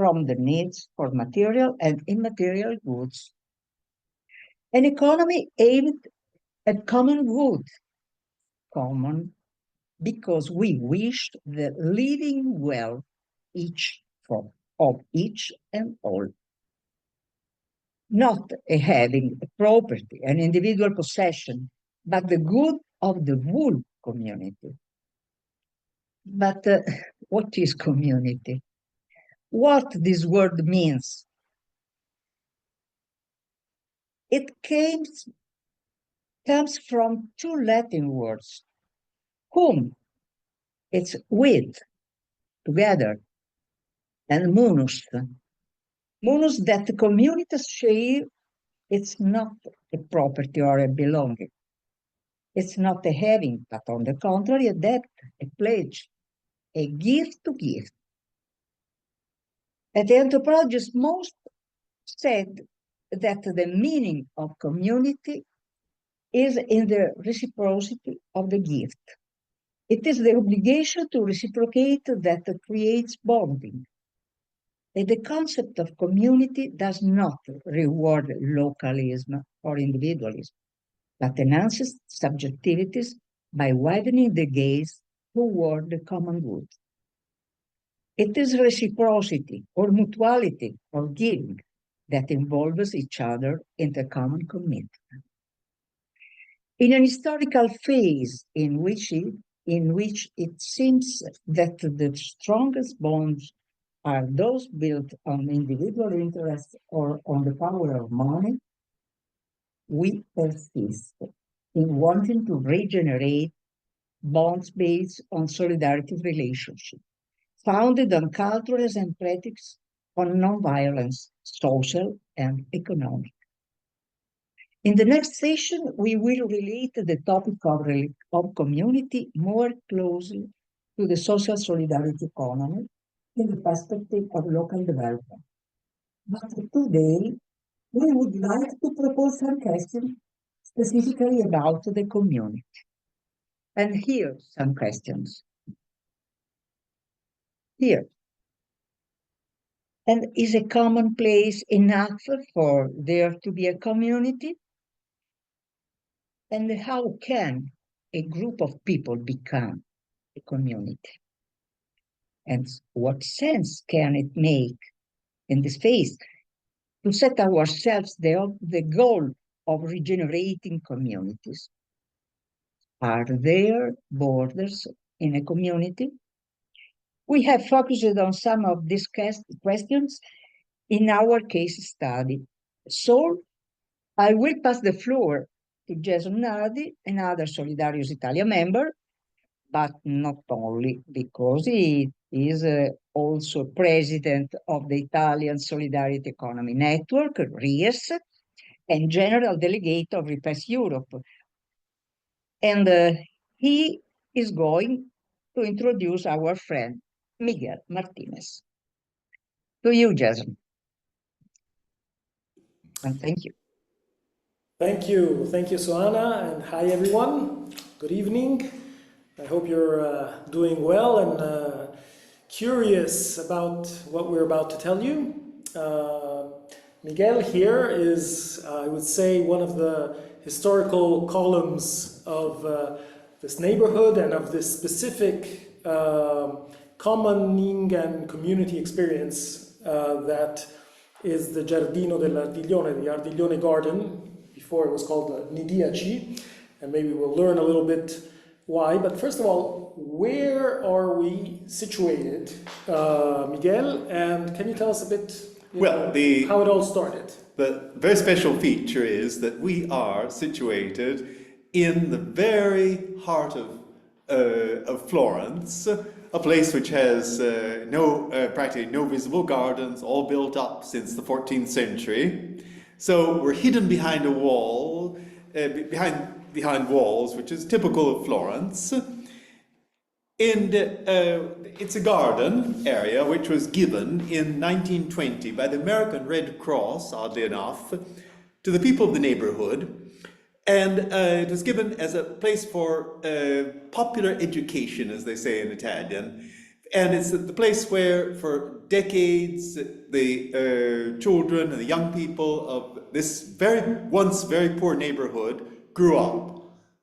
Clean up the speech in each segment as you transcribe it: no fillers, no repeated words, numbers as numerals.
from the needs for material and immaterial goods. An economy aimed at common good, common because we wished the living well of each and all. Not a having a property, an individual possession, but the good of the whole community. But what is community? What this word means? It comes from two Latin words. Cum, it's with, together, and munus. Munus that the communities share, it's not a property or a belonging. It's not a having, but on the contrary, a debt, a pledge, a gift to give. And the anthropologists most said that the meaning of community is in the reciprocity of the gift. It is the obligation to reciprocate that creates bonding. And the concept of community does not reward localism or individualism, but enhances subjectivities by widening the gaze toward the common good. It is reciprocity or mutuality or giving that involves each other in the common commitment. In an historical phase in which it seems that the strongest bonds are those built on individual interests or on the power of money, we persist in wanting to regenerate bonds based on solidarity relationships, founded on cultures and practices on nonviolence, social and economic. In the next session, we will relate the topic of community more closely to the social solidarity economy in the perspective of local development. But today, we would like to propose some questions specifically about the community. And here, some questions. Here. And is a common place enough for there to be a community? And how can a group of people become a community? And what sense can it make in this phase to set ourselves the goal of regenerating communities? Are there borders in a community? We have focused on some of these questions in our case study. So I will pass the floor to Jason Nardi, another Solidarius Italia member, but not only because he is also president of the Italian Solidarity Economy Network, RIES, and general delegate of RIPES Europe. And he is going to introduce our friend, Miguel Martinez. To you, Jason. And thank you. Thank you, Suana, and hi everyone. Good evening. I hope you're doing well and curious about what we're about to tell you. Miguel here is, I would say, one of the historical columns of this neighborhood and of this specific commoning and community experience that is the Giardino dell'Artiglione, the Artiglione Garden. Before it was called Nidiaci, and maybe we'll learn a little bit why. But first of all, where are we situated, Miguel? And can you tell us a bit how it all started? The very special feature is that we are situated in the very heart of Florence, a place which has practically no visible gardens, all built up since the 14th century. So we're hidden behind a wall, behind walls, which is typical of Florence. And it's a garden area which was given in 1920 by the American Red Cross, oddly enough, to the people of the neighborhood. And it was given as a place for popular education, as they say in Italian, And it's the place where, for decades, the children and the young people of this once very poor neighborhood grew up.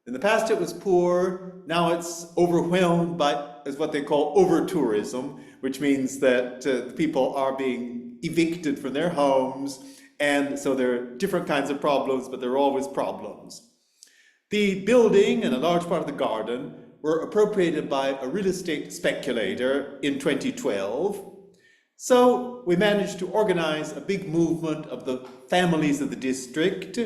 In the past it was poor, now it's overwhelmed by what they call over-tourism, which means that the people are being evicted from their homes, and so there are different kinds of problems, but there are always problems. The building and a large part of the garden were appropriated by a real estate speculator in 2012. So we managed to organize a big movement of the families of the district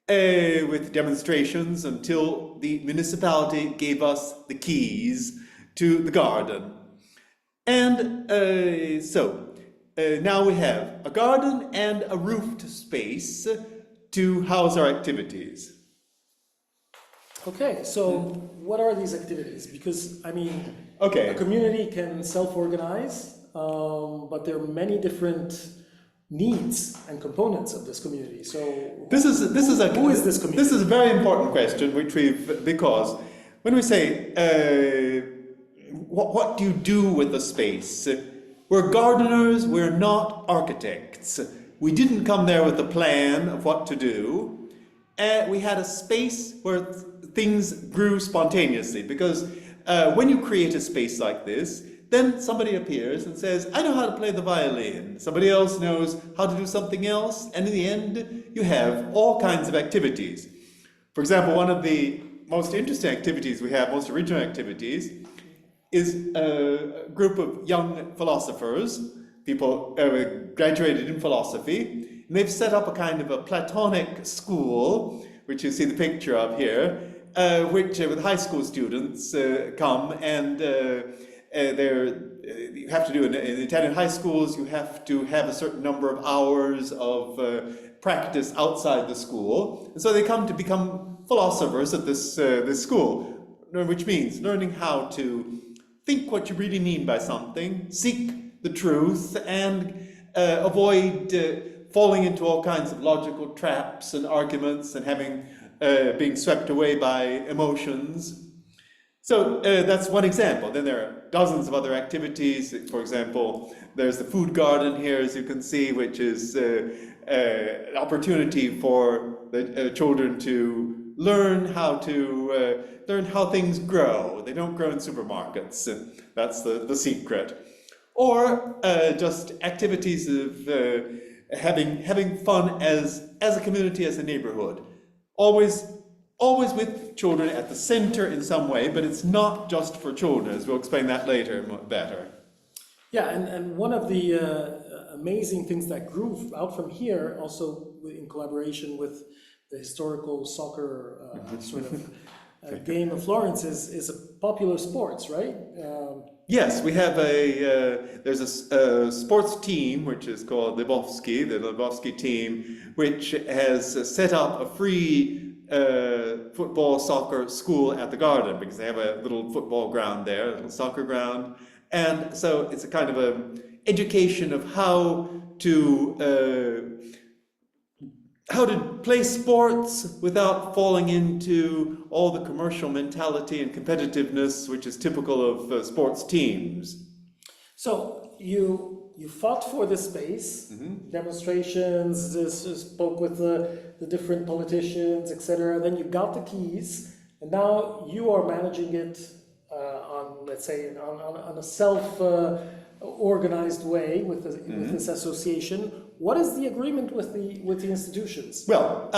with demonstrations until the municipality gave us the keys to the garden. And now we have a garden and a roofed space to house our activities. Okay, so what are these activities? Because, I mean, Okay. a community can self-organize, but there are many different needs and components of this community. So Who is this community? This is a very important question, because when we say, what do you do with the space? We're gardeners, we're not architects. We didn't come there with a plan of what to do. We had a space where things grew spontaneously, because when you create a space like this, then somebody appears and says, I know how to play the violin. Somebody else knows how to do something else, and in the end, you have all kinds of activities. For example, one of the most interesting activities we have, most original activities, is a group of young philosophers, people graduated in philosophy, and they've set up a kind of a Platonic school, which you see the picture of here, which with high school students come, and you have to do in Italian high schools, you have to have a certain number of hours of practice outside the school, and so they come to become philosophers at this school, which means learning how to think what you really mean by something, seek the truth, and avoid falling into all kinds of logical traps and arguments and being swept away by emotions. So that's one example. Then there are dozens of other activities. For example, there's the food garden here, as you can see, which is an opportunity for the children to learn how things grow. They don't grow in supermarkets. That's the secret. Or just activities of having fun as a community, as a neighborhood. Always with children at the center in some way, but it's not just for children, as we'll explain that later better. yeah, and one of the amazing things that grew out from here, also in collaboration with the historical soccer sort of game of Florence, is a popular sports, right? Yes, we have there's a sports team which is called Lvovsky, the Lvovsky team, which has set up a free football soccer school at the garden, because they have a little football ground there, a little soccer ground, and so it's a kind of a education of how to play sports without falling into all the commercial mentality and competitiveness which is typical of sports teams. So you fought for this space, demonstrations, spoke with the different politicians, etc. Then you got the keys, and now you are managing it on, let's say, on a self-organized way with this association. What is the agreement with the institutions? Well,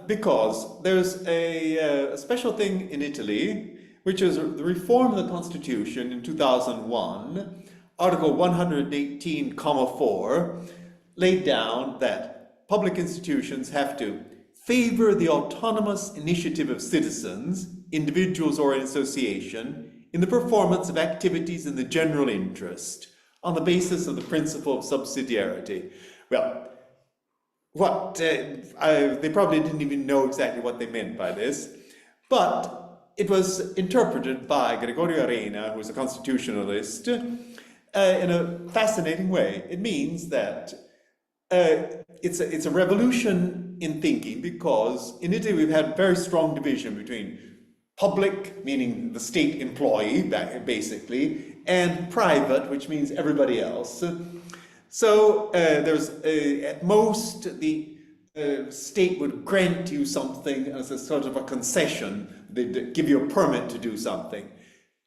because there's a special thing in Italy, which is the reform of the Constitution in 2001. Article 118(4) laid down that public institutions have to favor the autonomous initiative of citizens, individuals or an association, in the performance of activities in the general interest on the basis of the principle of subsidiarity. Well, they probably didn't even know exactly what they meant by this, but it was interpreted by Gregorio Arena, who's a constitutionalist, in a fascinating way. It means that it's a revolution in thinking, because in Italy we've had very strong division between public, meaning the state employee, basically, and private, which means everybody else. So there's at most the state would grant you something as a sort of a concession. They'd give you a permit to do something.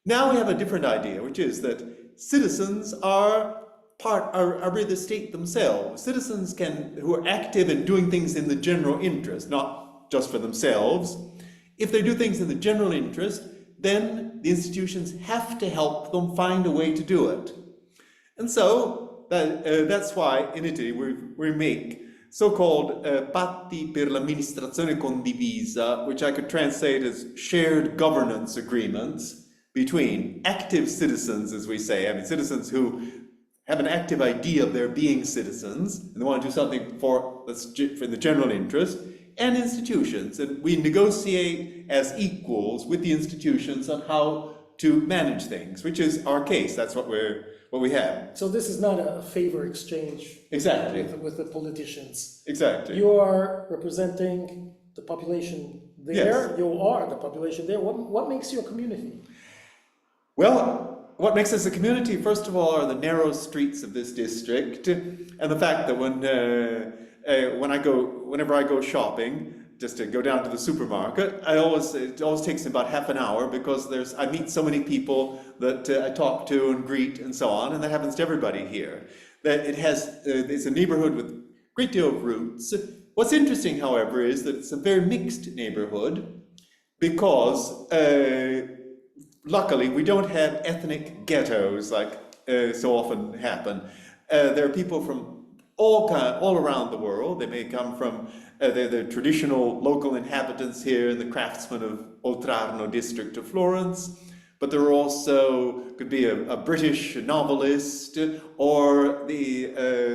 Now we have a different idea, which is that citizens are really the state themselves. Citizens who are active in doing things in the general interest, not just for themselves. If they do things in the general interest, then the institutions have to help them find a way to do it. And so that's why in Italy we make so-called patti per l'amministrazione condivisa, which I could translate as shared governance agreements between active citizens, as we say, citizens who have an active idea of their being citizens, and they want to do something for the general interest, and institutions. And we negotiate as equals with the institutions on how to manage things, which is our case. That's what we have. So this is not a favor exchange. Exactly. With the politicians. Exactly. You are representing the population there. Yes. You are the population there. What makes you a community? Well, what makes us a community, first of all, are the narrow streets of this district, and the fact that whenever I go shopping, just to go down to the supermarket, it always takes me about half an hour because I meet so many people that I talk to and greet and so on, and that happens to everybody here. That it's a neighborhood with a great deal of roots. What's interesting, however, is that it's a very mixed neighborhood because luckily we don't have ethnic ghettos like so often happen. There are people from all around the world. They may come from the traditional local inhabitants here in the craftsmen of Oltrarno district of Florence, but there are also could be a British novelist or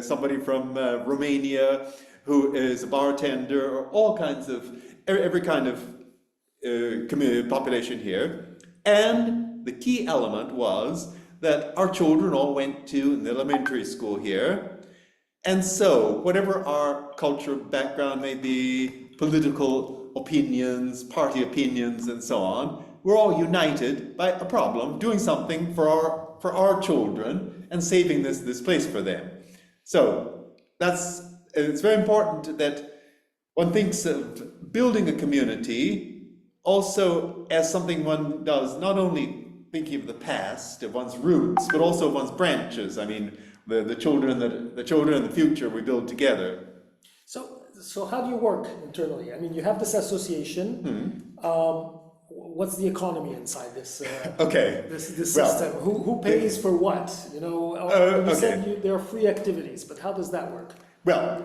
somebody from Romania who is a bartender, or all kinds of every kind of population here. And the key element was that our children all went to an elementary school here. And so, whatever our cultural background may be, political opinions, party opinions, and so on, we're all united by a problem, doing something for our children and saving this place for them. So it's very important that one thinks of building a community also as something one does, not only thinking of the past, of one's roots, but also of one's branches. The children and the future we build together. So how do you work internally? You have this association. What's the economy inside this? Okay. This system. Who pays for what? You said there are free activities, but how does that work? Well,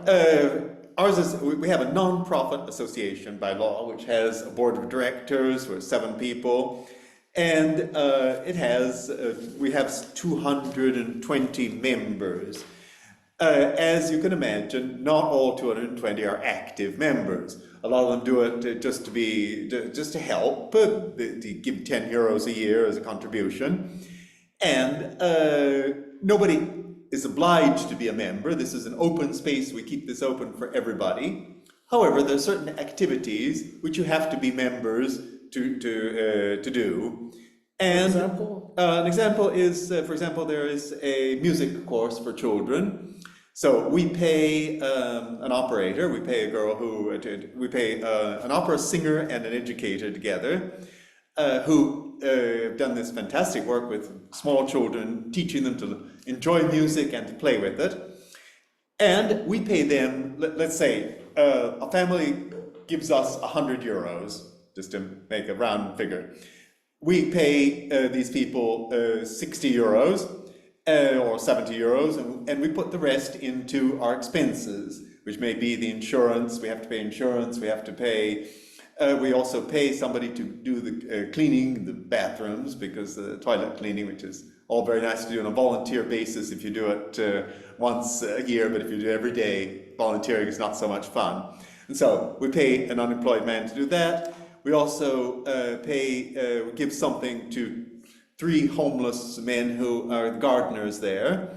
ours is we have a non-profit association by law, which has a board of directors with 7 people. And we have 220 members. As you can imagine, not all 220 are active members. A lot of them do it just to help, to give 10 euros a year as a contribution. And nobody is obliged to be a member. This is an open space. We keep this open for everybody. However, there are certain activities which you have to be members to do. And an example is, for example, there is a music course for children. So we pay an operator, we pay a girl we pay an opera singer and an educator together who have done this fantastic work with small children, teaching them to enjoy music and to play with it. And we pay them, let's say, a family gives us 100 euros, just to make a round figure. We pay these people 60 euros or 70 euros, and we put the rest into our expenses, which may be the insurance. We have to pay insurance, we have to pay, we also pay somebody to do the cleaning, the bathrooms, because the toilet cleaning, which is all very nice to do on a volunteer basis if you do it once a year, but if you do it every day, volunteering is not so much fun. And so we pay an unemployed man to do that. We also give something to 3 homeless men who are gardeners there.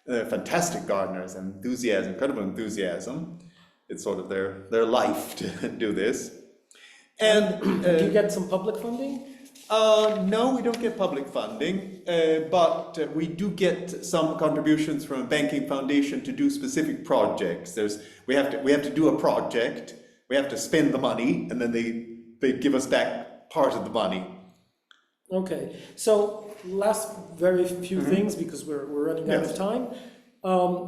Fantastic gardeners, incredible enthusiasm. It's sort of their life to do this. And do you get some public funding? No, we don't get public funding, but we do get some contributions from a banking foundation to do specific projects. We have to do a project, we have to spend the money, and then they give us back part of the money. Okay, so last very few things because we're running out of time.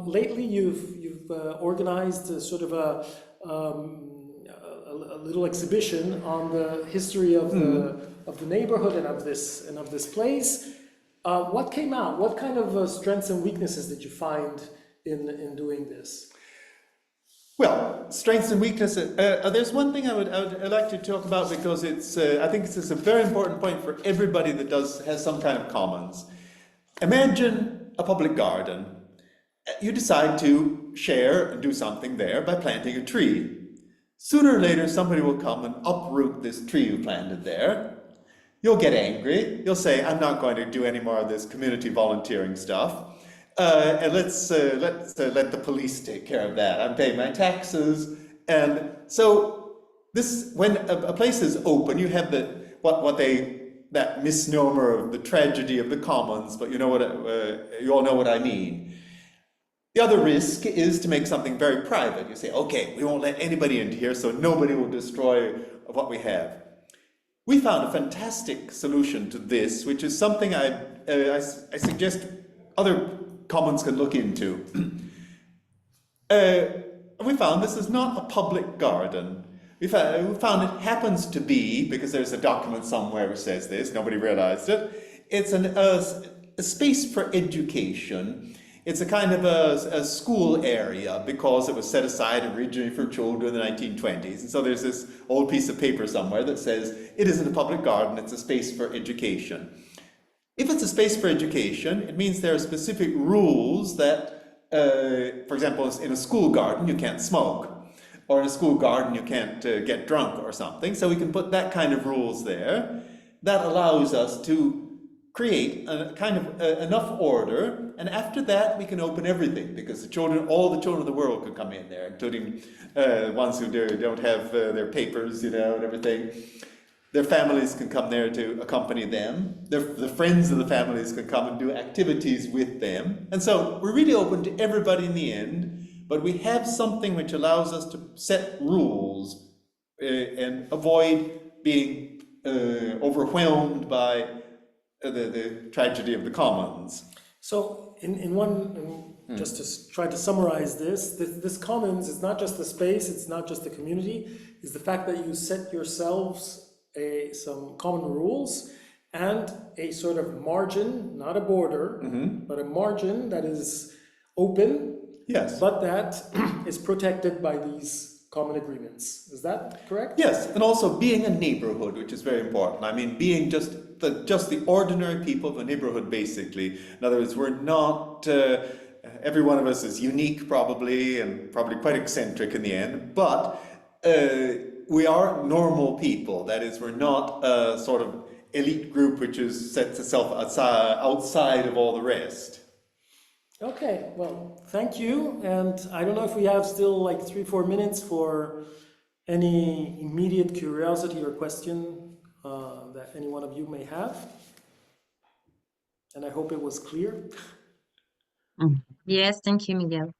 Lately, you've organized a sort of a little exhibition on the history of the neighborhood and of this place. What came out? What kind of strengths and weaknesses did you find in doing this? Well, strengths and weaknesses. There's one thing I'd like to talk about because I think it's a very important point for everybody that has some kind of commons. Imagine a public garden. You decide to share and do something there by planting a tree. Sooner or later, somebody will come and uproot this tree you planted there. You'll get angry. You'll say, I'm not going to do any more of this community volunteering stuff. And let's let the police take care of that. I'm paying my taxes. And so when a place is open, you have that misnomer of the tragedy of the commons, but you all know what I mean. The other risk is to make something very private. You say, okay, we won't let anybody into here, so nobody will destroy what we have. We found a fantastic solution to this, which is something I suggest other commons can look into. We found this is not a public garden. We found it happens to be, because there's a document somewhere which says this, nobody realized it, it's a space for education. It's a kind of a school area because it was set aside originally for children in the 1920s. And so there's this old piece of paper somewhere that says it isn't a public garden, it's a space for education. If it's a space for education, it means there are specific rules that, for example, in a school garden, you can't smoke. Or in a school garden, you can't get drunk or something. So we can put that kind of rules there. That allows us to create a kind of enough order, and after that we can open everything, because all the children of the world could come in there, including ones who don't have their papers, and everything. Their families can come there to accompany them. The friends of the families can come and do activities with them. And so we're really open to everybody in the end, but we have something which allows us to set rules and avoid being overwhelmed by the tragedy of the commons. So just to try to summarize this commons is not just the space, it's not just the community, it's the fact that you set yourselves some common rules and a sort of margin, not a border, but a margin that is open, yes, but that is protected by these common agreements. Is that correct? Yes, and also being a neighborhood, which is very important. I mean, being just the ordinary people of a neighborhood, basically. In other words, we're not, every one of us is unique probably, and probably quite eccentric in the end, but we are normal people. That is, we're not a sort of elite group which sets itself outside of all the rest. Okay, well, thank you. And I don't know if we have still like 3-4 minutes for any immediate curiosity or question that any one of you may have. And I hope it was clear. Yes, thank you, Miguel.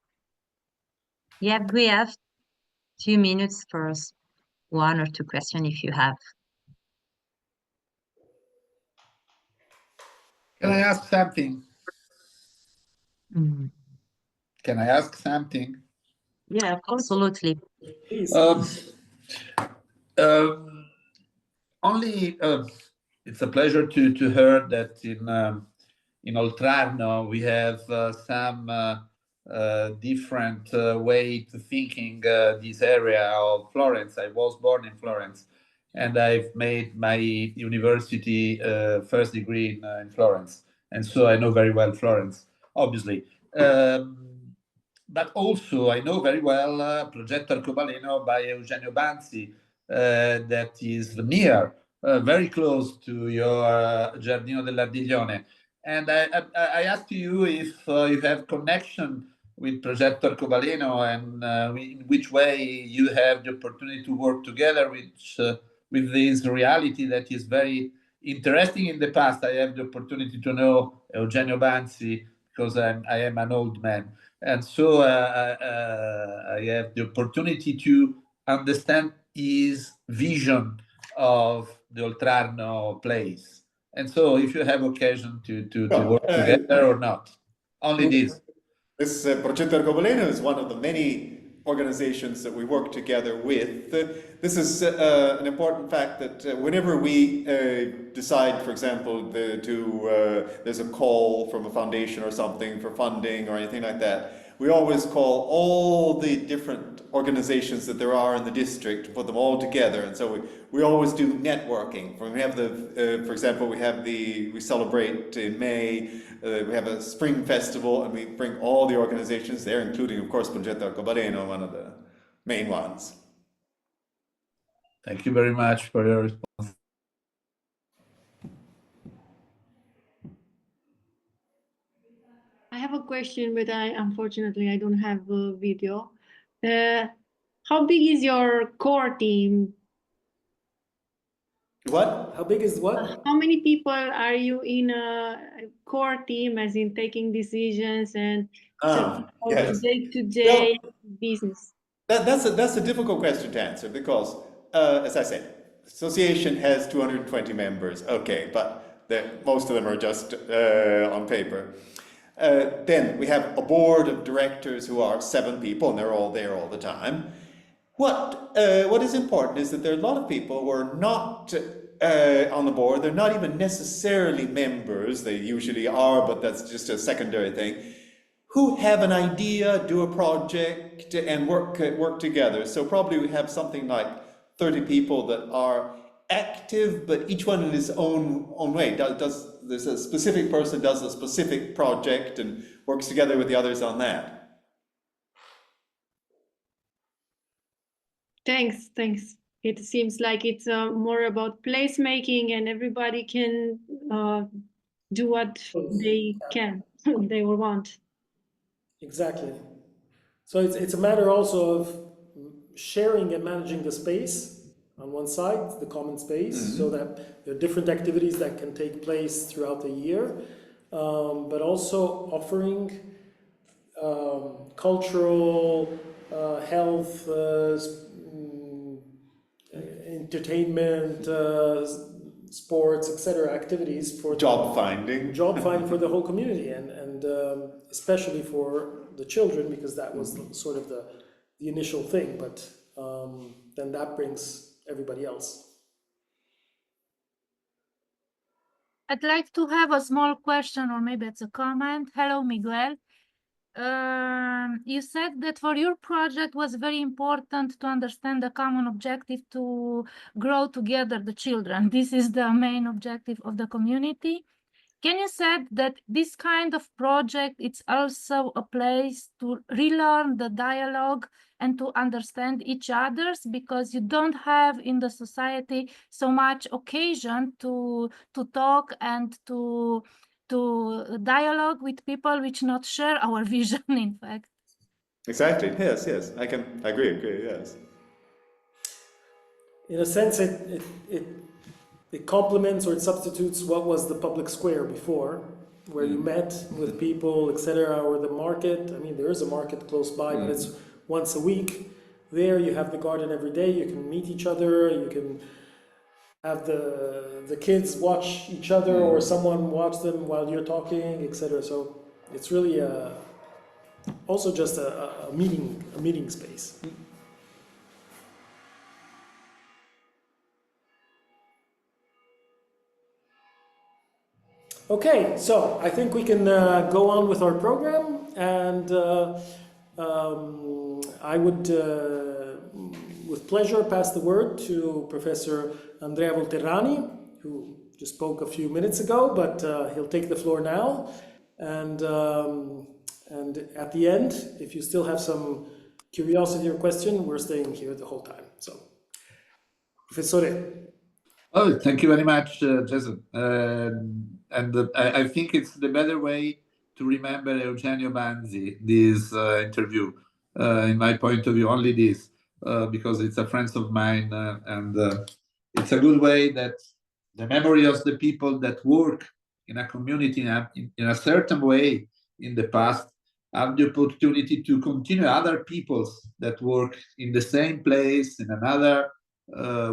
Yeah, we have 2 minutes for 1 or 2 questions if you have. Can I ask something? Can I ask something? Yeah, absolutely. Please. It's a pleasure to hear that in Oltrarno we have some different way to thinking this area of Florence. I was born in Florence, and I've made my university first degree in Florence, and so I know very well Florence, obviously. But also I know very well Progetto Arcobaleno by Eugenio Banzi, that is near, very close to your Giardino dell'Ardiglione. And I asked you if you have connection with Progetto Arcobaleno, and in which way you have the opportunity to work together with this reality that is very interesting in the past. I have the opportunity to know Eugenio Banzi because I am an old man. And so I have the opportunity to understand his vision of the Oltrarno place. And so if you have occasion to work together or not, only this. This Progetto Arcobaleno is one of the many organizations that we work together with. This is an important fact that whenever we decide, for example, there's a call from a foundation or something for funding or anything like that, we always call all the different organizations that there are in the district, put them all together, and so we always do networking. When we have for example, we celebrate in May, we have a spring festival, and we bring all the organizations there, including, of course, Progetto Arcobaleno, one of the main ones. Thank you very much for your response. I have a question, but unfortunately I don't have a video. How big is your core team? What? How big is what? How many people are you in a core team, as in taking decisions and Yes. day-to-day business? That's a difficult question to answer because, as I said, the association has 220 members. Okay, but most of them are just on paper. Then we have a board of directors who are 7 people, and they're all there all the time. What is important is that there are a lot of people who are not on the board. They're not even necessarily members. They usually are, but that's just a secondary thing. Who have an idea, do a project, and work together. So probably we have something like 30 people that are active, but each one in his own way. There's a specific person does a specific project and works together with the others on that. Thanks. It seems like it's more about placemaking, and everybody can do what they can, they will want. Exactly. So it's a matter also of sharing and managing the space on one side, the common space, so that there are different activities that can take place throughout the year, but also offering cultural, health, entertainment, sports, etc. activities for Job finding for the whole community, and especially for the children, because that was sort of the initial thing, but then that brings everybody else. I'd like to have a small question, or maybe it's a comment. Hello, Miguel. You said that for your project was very important to understand the common objective to grow together the children. This is the main objective of the community. Can you say that this kind of project, it's also a place to relearn the dialogue and to understand each other's, because you don't have in the society so much occasion to talk and to dialogue with people which not share our vision, in fact. Exactly. Yes. I agree. Yes. In a sense, it complements or it substitutes what was the public square before, where you met with people, etc., or the market. I mean, there is a market close by, but it's once a week. There you have the garden every day. You can meet each other. You can have the kids watch each other, or someone watch them while you're talking, etc. So it's really also just a meeting space. Okay, so I think we can go on with our program, and I would, with pleasure, pass the word to Professor Andrea Volterrani, who just spoke a few minutes ago, but he'll take the floor now. And at the end, if you still have some curiosity or question, we're staying here the whole time. So, Professore. Oh, thank you very much, Jason. I think it's the better way to remember Eugenio Banzi, this interview, in my point of view, only this, because it's a friend of mine, and it's a good way that the memory of the people that work in a community in a certain way in the past have the opportunity to continue other peoples that work in the same place in another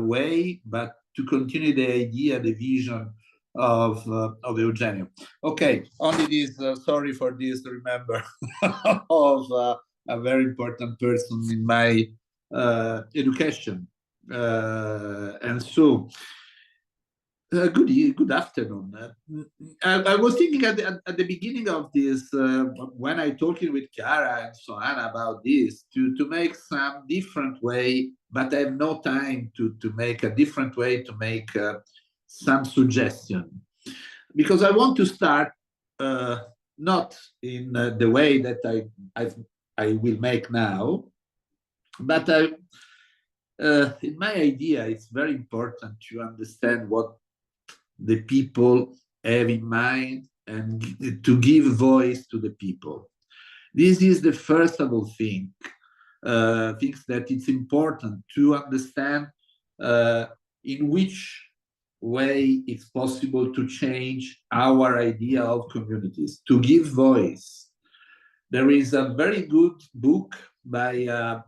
way, but to continue the idea, the vision of Eugenio. Okay, only this, sorry for this, remember, of a very important person in my education. And so, good afternoon. I was thinking at the beginning of this, when I talking with Chiara and so on about this, to make some different way, but I have no time to make a different way, to make some suggestion. Because I want to start not in the way that I will make now, but in my idea, it's very important to understand what the people have in mind and to give voice to the people. This is the first of all things that it's important to understand in which way it's possible to change our idea of communities, to give voice. There is a very good book by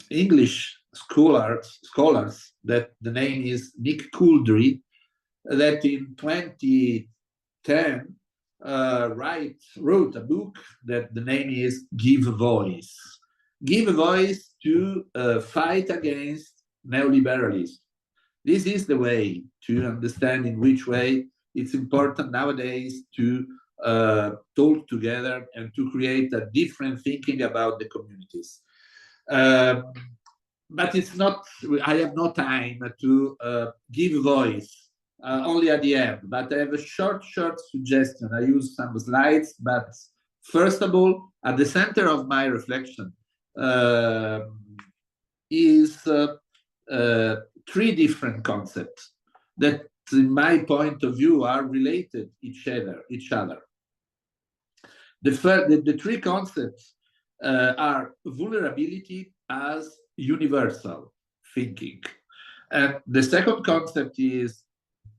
English scholars that the name is Nick Couldry, that in 2010 wrote a book that the name is Give Voice. Give voice to fight against neoliberalism. This is the way to understand in which way it's important nowadays to talk together and to create a different thinking about the communities. But it's not, I have no time to give voice only at the end, but I have a short suggestion. I use some slides, but first of all, at the center of my reflection is three different concepts that, in my point of view, are related each other. The three concepts are vulnerability as universal thinking, and the second concept is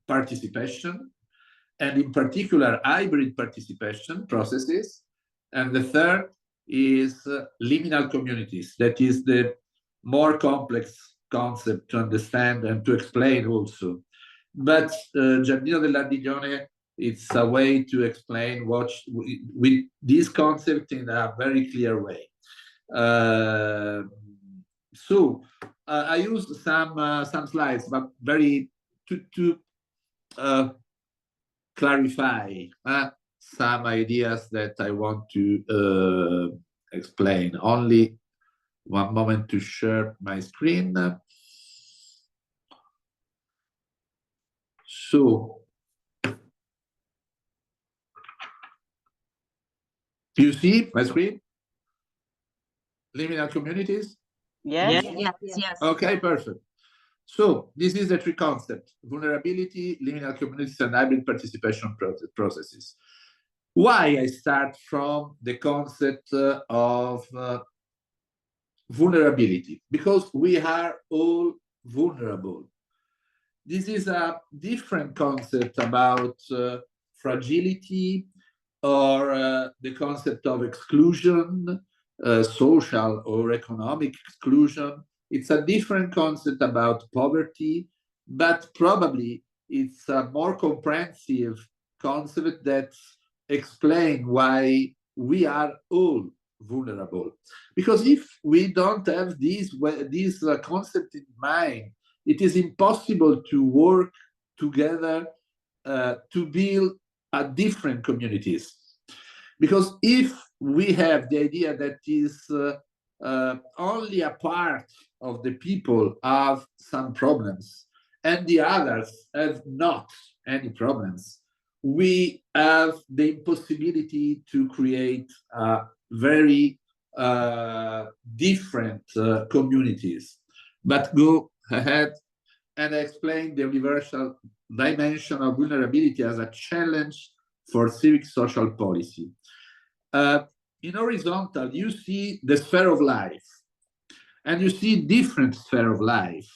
participation, and in particular hybrid participation processes, and the third is liminal communities. That is the more complex concept to understand and to explain also. But Giardino dell'Ardiglione, it's a way to explain what with this concept in a very clear way. So I used some slides, but very to clarify some ideas that I want to explain. Only one moment to share my screen. So, do you see my screen? Liminal communities? Yes. Yes. Okay, perfect. So this is the three concepts: vulnerability, liminal communities, and hybrid participation processes. Why I start from the concept of vulnerability? Because we are all vulnerable. This is a different concept about fragility or the concept of exclusion, social or economic exclusion. It's a different concept about poverty, but probably it's a more comprehensive concept that explains why we are all vulnerable. Because if we don't have this concept in mind, it is impossible to work together to build a different communities. Because if we have the idea that is only a part of the people have some problems and the others have not any problems, we have the impossibility to create very different communities. But go ahead and explain the universal dimension of vulnerability as a challenge for civic social policy. In horizontal, you see the sphere of life, and you see different sphere of life.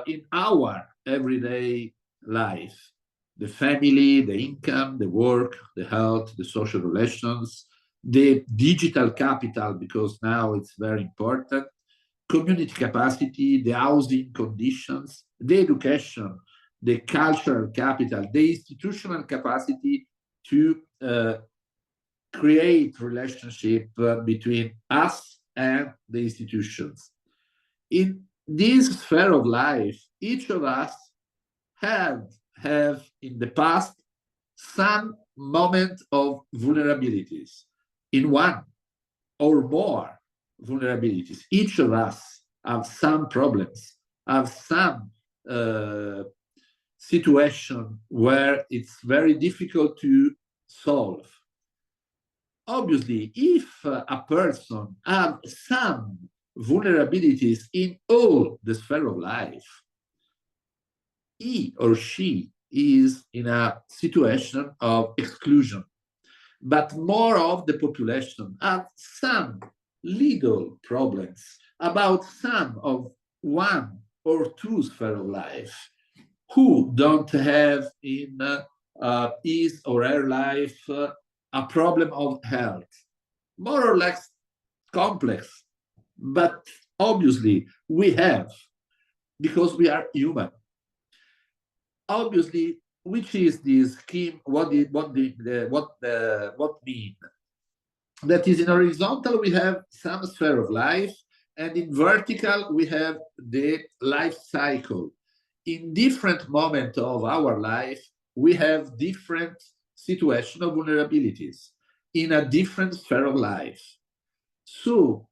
In our everyday life: the family, the income, the work, the health, the social relations, the digital capital, because now it's very important, community capacity, the housing conditions, the education, the cultural capital, the institutional capacity to create relationship between us and the institutions. In this sphere of life, each of us have in the past some moment of vulnerabilities, in one or more vulnerabilities. Each of us have some problems, have some situation where it's very difficult to solve. Obviously, if a person has some vulnerabilities in all the sphere of life, he or she is in a situation of exclusion. But more of the population have some little problems about some of one or two sphere of life, who don't have in his or her life a problem of health, more or less complex, but obviously we have, because we are human. Obviously, which is this scheme? What mean? That is, in horizontal we have some sphere of life, and in vertical we have the life cycle. In different moments of our life, we have different situational vulnerabilities in a different sphere of life. So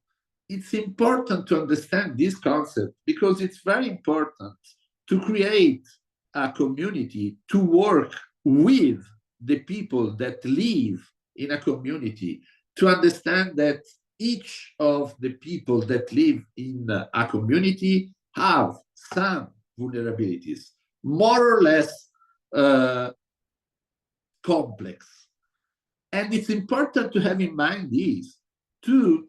it's important to understand this concept, because it's very important to create a community, to work with the people that live in a community, to understand that each of the people that live in a community have some vulnerabilities, more or less complex. And it's important to have in mind this, to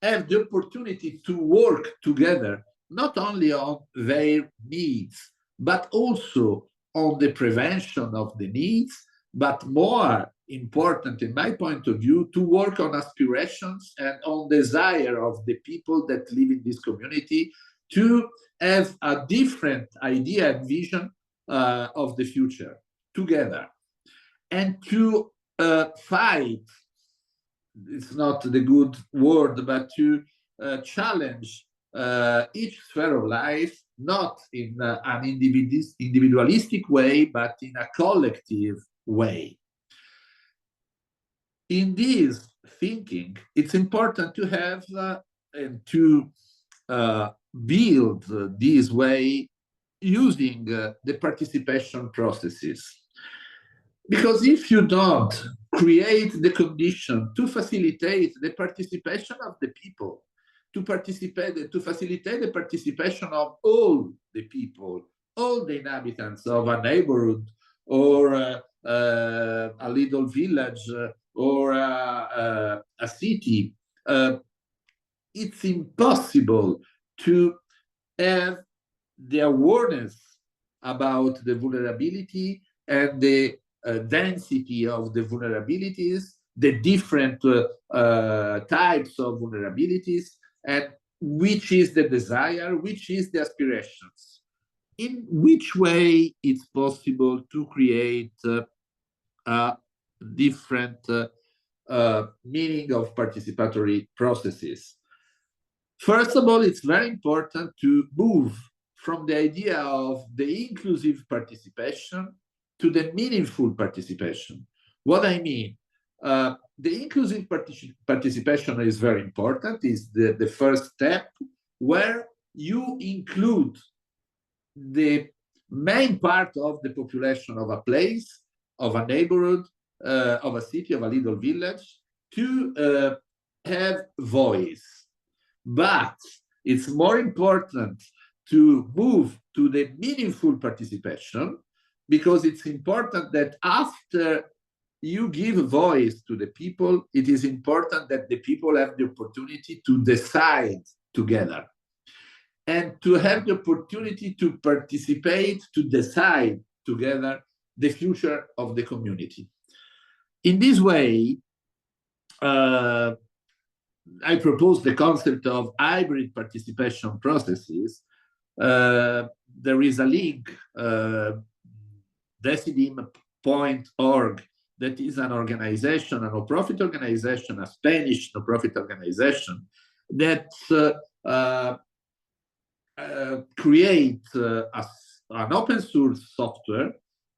have the opportunity to work together, not only on their needs, but also on the prevention of the needs, but more important, in my point of view, to work on aspirations and on desire of the people that live in this community, to have a different idea and vision of the future together, and to fight, it's not the good word, but to challenge each sphere of life, not in an individualistic way, but in a collective way. In this thinking, it's important to have and to build this way using the participation processes. Because if you don't create the condition to facilitate the participation of the people, to facilitate the participation of all the people, all the inhabitants of a neighborhood, or a little village, or a city, it's impossible to have the awareness about the vulnerability and the density of the vulnerabilities, the different types of vulnerabilities, and which is the desire, which is the aspirations. In which way it's possible to create a different meaning of participatory processes. First of all, it's very important to move from the idea of the inclusive participation to the meaningful participation. What I mean, the inclusive participation is very important, is the first step, where you include the main part of the population of a place, of a neighborhood, of a city, of a little village, to have voice. But it's more important to move to the meaningful participation, because it's important that after you give voice to the people, it is important that the people have the opportunity to decide together. and to have the opportunity to participate, to decide together the future of the community. In this way, I propose the concept of hybrid participation processes. There is a link, Decidim.org, that is an organization, a no-profit organization, a Spanish no-profit organization that create an open source software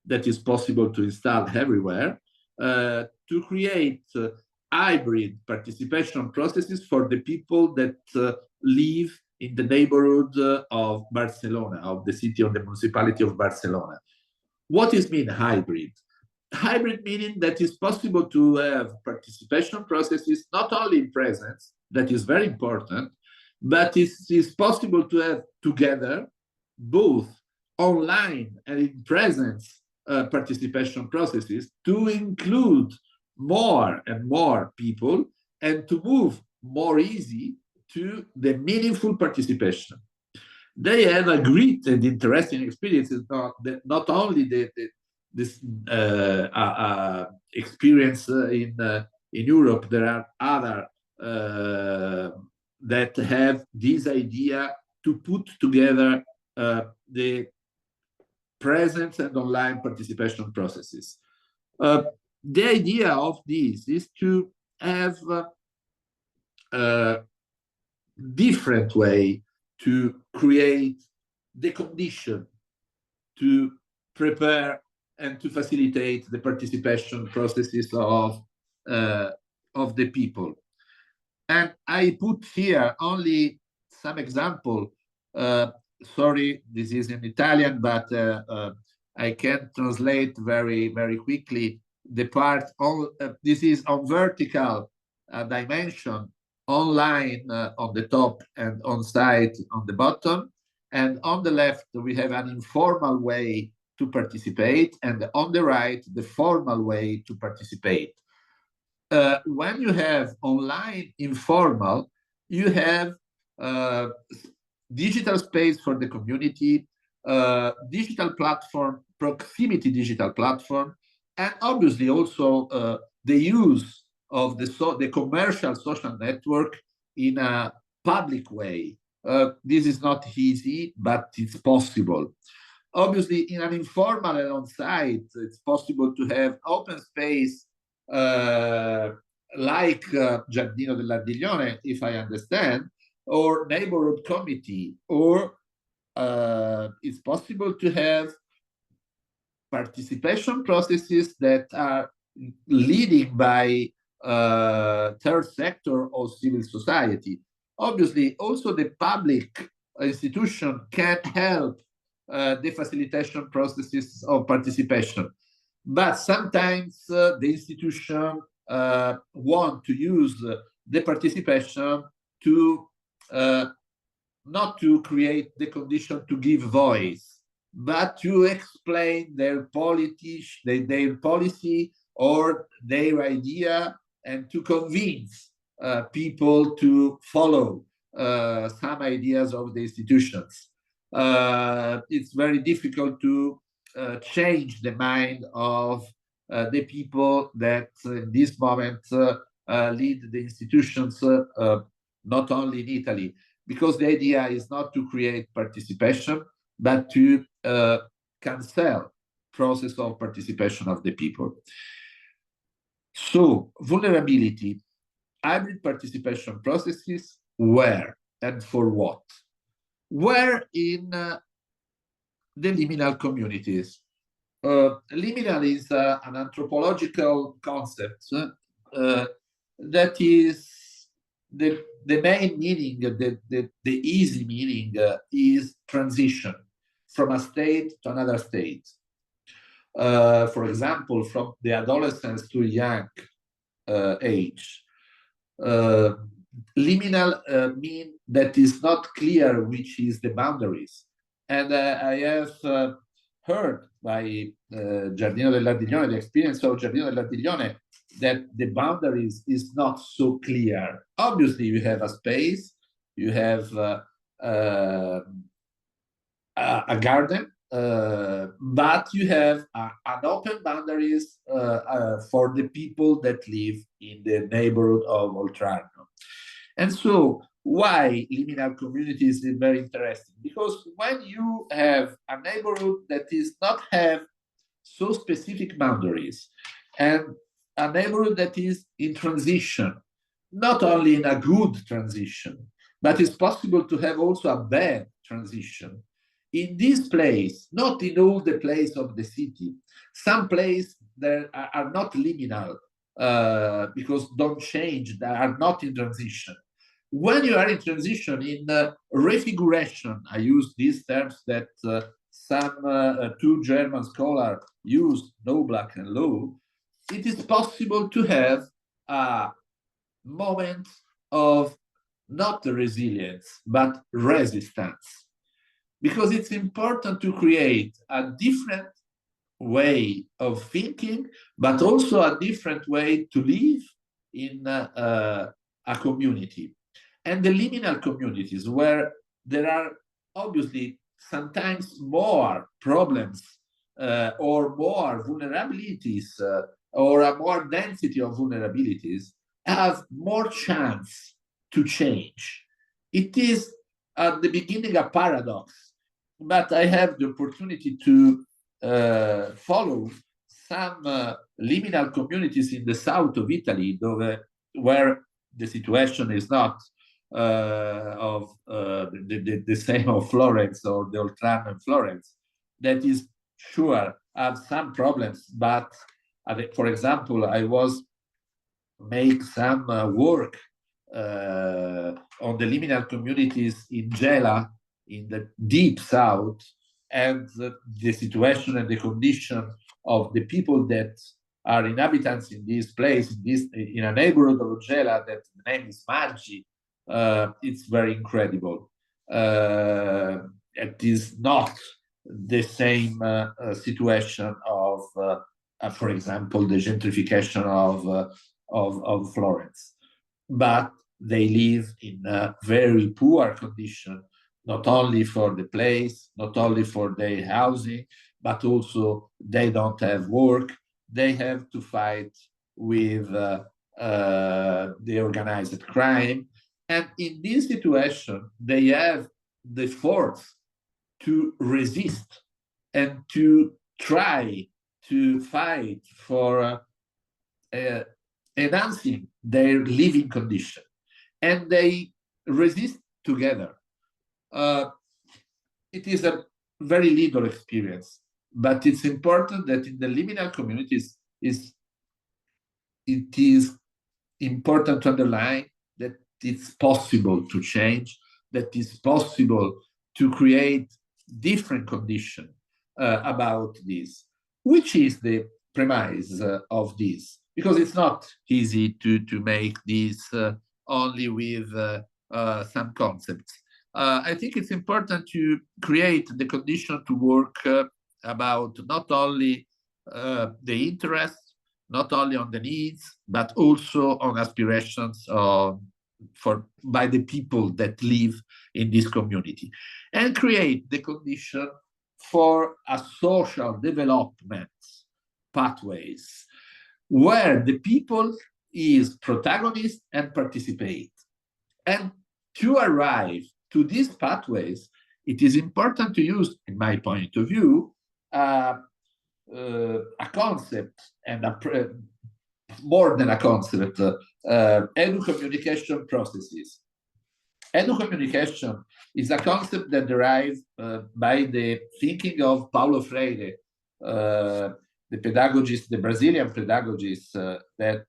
that is possible to install everywhere to create hybrid participation processes for the people that live in the neighborhood of Barcelona, of the city, of the municipality of Barcelona. What is mean hybrid? Hybrid meaning that it's possible to have participation processes not only in presence, that is very important, but it's possible to have together both online and in presence participation processes to include more and more people and to move more easy to the meaningful participation. They have a great and interesting experience, not only this experience in Europe. There are other that have this idea to put together the presence and online participation processes. The idea of this is to have a different way to create the condition to prepare and to facilitate the participation processes of the people. And I put here only some example. Sorry, this is in Italian, but I can translate very, very quickly. The part on this is on vertical dimension, online on the top and on site on the bottom, and on the left we have an informal way to participate, and on the right the formal way to participate. When you have online informal, you have digital space for the community, digital platform, proximity digital platform, and obviously also the use of the commercial social network in a public way. This is not easy, but it's possible. Obviously, in an informal and on-site, it's possible to have open space like Giardino dell'Ardiglione, if I understand, or neighborhood committee, or it's possible to have participation processes that are leading by third sector or civil society. Obviously, also the public institution can help the facilitation processes of participation. But sometimes the institution want to use the participation to not to create the condition to give voice, but to explain their policy or their idea, and to convince people to follow some ideas of the institutions. It's very difficult to change the mind of the people that in this moment lead the institutions, not only in Italy, because the idea is not to create participation, but to cancel process of participation of the people. So vulnerability, hybrid participation processes, where and for what? Where in the liminal communities. Liminal is an anthropological concept that is the main meaning, the easy meaning is transition from a state to another state. For example, from the adolescence to young age. Liminal mean that is not clear which is the boundaries. And I have heard by Giardino dell'Ardiglione, the experience of Giardino dell'Ardiglione, that the boundaries is not so clear. Obviously, you have a space, you have a garden, but you have an open boundaries for the people that live in the neighborhood of Oltrarno. And so why liminal communities is very interesting? Because when you have a neighborhood that is not have so specific boundaries, and a neighborhood that is in transition, not only in a good transition, but it's possible to have also a bad transition. In this place, not in all the places of the city, some places that are not liminal because don't change, that are not in transition. When you are in transition, in refiguration, I use these terms that some two German scholars use, Noblack and Lowe, it is possible to have a moment of not resilience, but resistance. Because it's important to create a different way of thinking, but also a different way to live in a community. And the liminal communities, where there are obviously sometimes more problems or more vulnerabilities or a more density of vulnerabilities, have more chance to change. It is at the beginning a paradox, but I have the opportunity to follow some liminal communities in the south of Italy, where the situation is not of the same of Florence or the Oltrarno and Florence, that is sure have some problems, but for example, I was make some work on the liminal communities in Gela, in the deep south, and the situation and the condition of the people that are inhabitants in this place, in a neighborhood of Gela that the name is Maggi. It's very incredible. It is not the same situation of, for example, the gentrification of Florence, but they live in a very poor condition, not only for the place, not only for their housing, but also they don't have work. They have to fight with the organized crime. And in this situation, they have the force to resist and to try to fight for enhancing their living condition. And they resist together. It is a very little experience, but it's important that in the liminal communities, it is important to underline that it's possible to change, that it's possible to create different conditions about this, which is the premise of this, because it's not easy to make this only with some concepts. I think it's important to create the condition to work about not only the interests, not only on the needs, but also on aspirations by the people that live in this community, and create the condition for a social development pathways where the people is protagonist and participate. And to arrive to these pathways, it is important to use, in my point of view, a concept and more than a concept, edu-communication processes. Edu-communication is a concept that derives by the thinking of Paulo Freire, the pedagogist, the Brazilian pedagogist that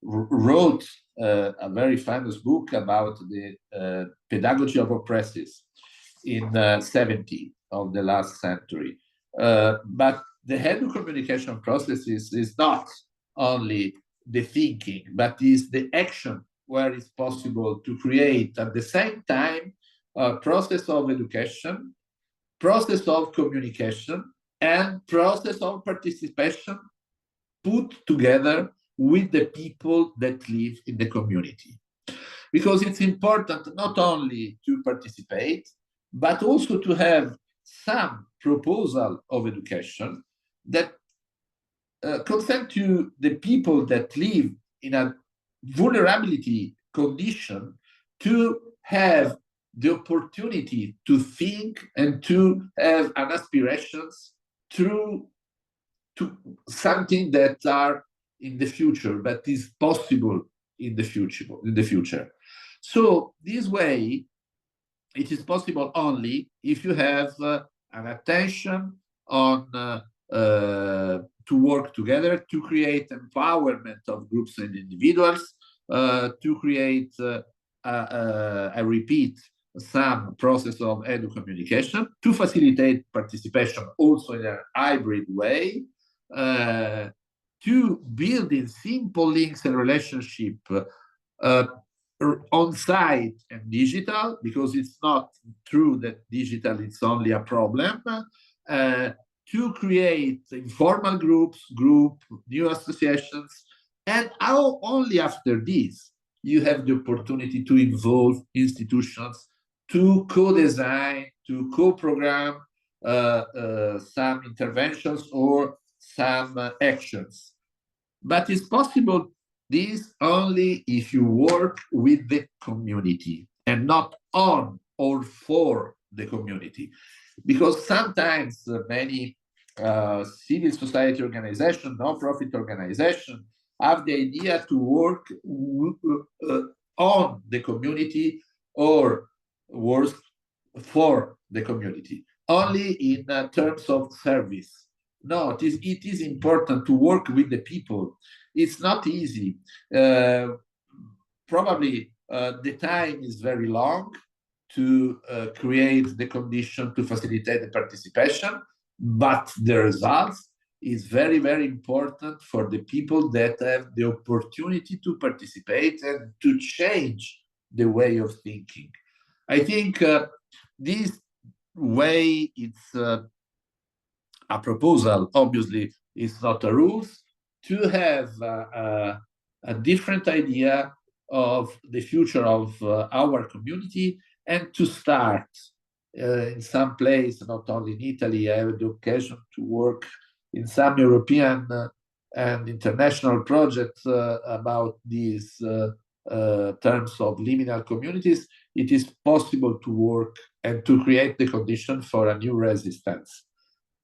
wrote a very famous book about the pedagogy of oppressors in 70 of the last century. But the edu-communication processes is not only the thinking, but is the action where it's possible to create at the same time a process of education, process of communication, and process of participation put together with the people that live in the community. because it's important not only to participate, but also to have some proposal of education that concern to the people that live in a vulnerability condition to have the opportunity to think and to have an aspirations to something that are in the future, but is possible in the future. So this way, it is possible only if you have an attention on to work together, to create empowerment of groups and individuals, to create, I repeat, some process of edu communication, to facilitate participation also in a hybrid way, to build in simple links and relationship on-site and digital, because it's not true that digital is only a problem, to create informal groups, new associations, and how only after this you have the opportunity to involve institutions, to co-design, to co-program some interventions or some actions. But it's possible this only if you work with the community and not on or for the community. Because sometimes many civil society organizations, non-profit organizations, have the idea to work on the community or work for the community, only in terms of service. No, it is important to work with the people. It's not easy. Probably the time is very long to create the condition to facilitate the participation, but the results is very, very important for the people that have the opportunity to participate and to change the way of thinking. I think this way, it's a proposal, obviously, it's not a rule, to have a different idea of the future of our community and to start in some place, not only in Italy. I have the occasion to work in some European and international projects about these terms of liminal communities. It is possible to work and to create the condition for a new resistance.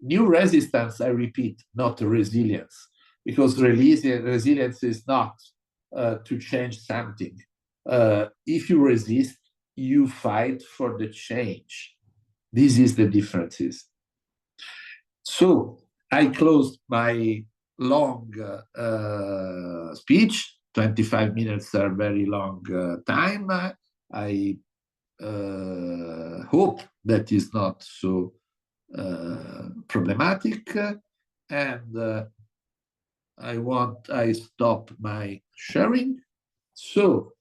New resistance, I repeat, not resilience, because resilience is not to change something. If you resist, you fight for the change. This is the differences. So I closed my long speech. 25 minutes are very long time. I hope that is not so problematic, and I stop my sharing. So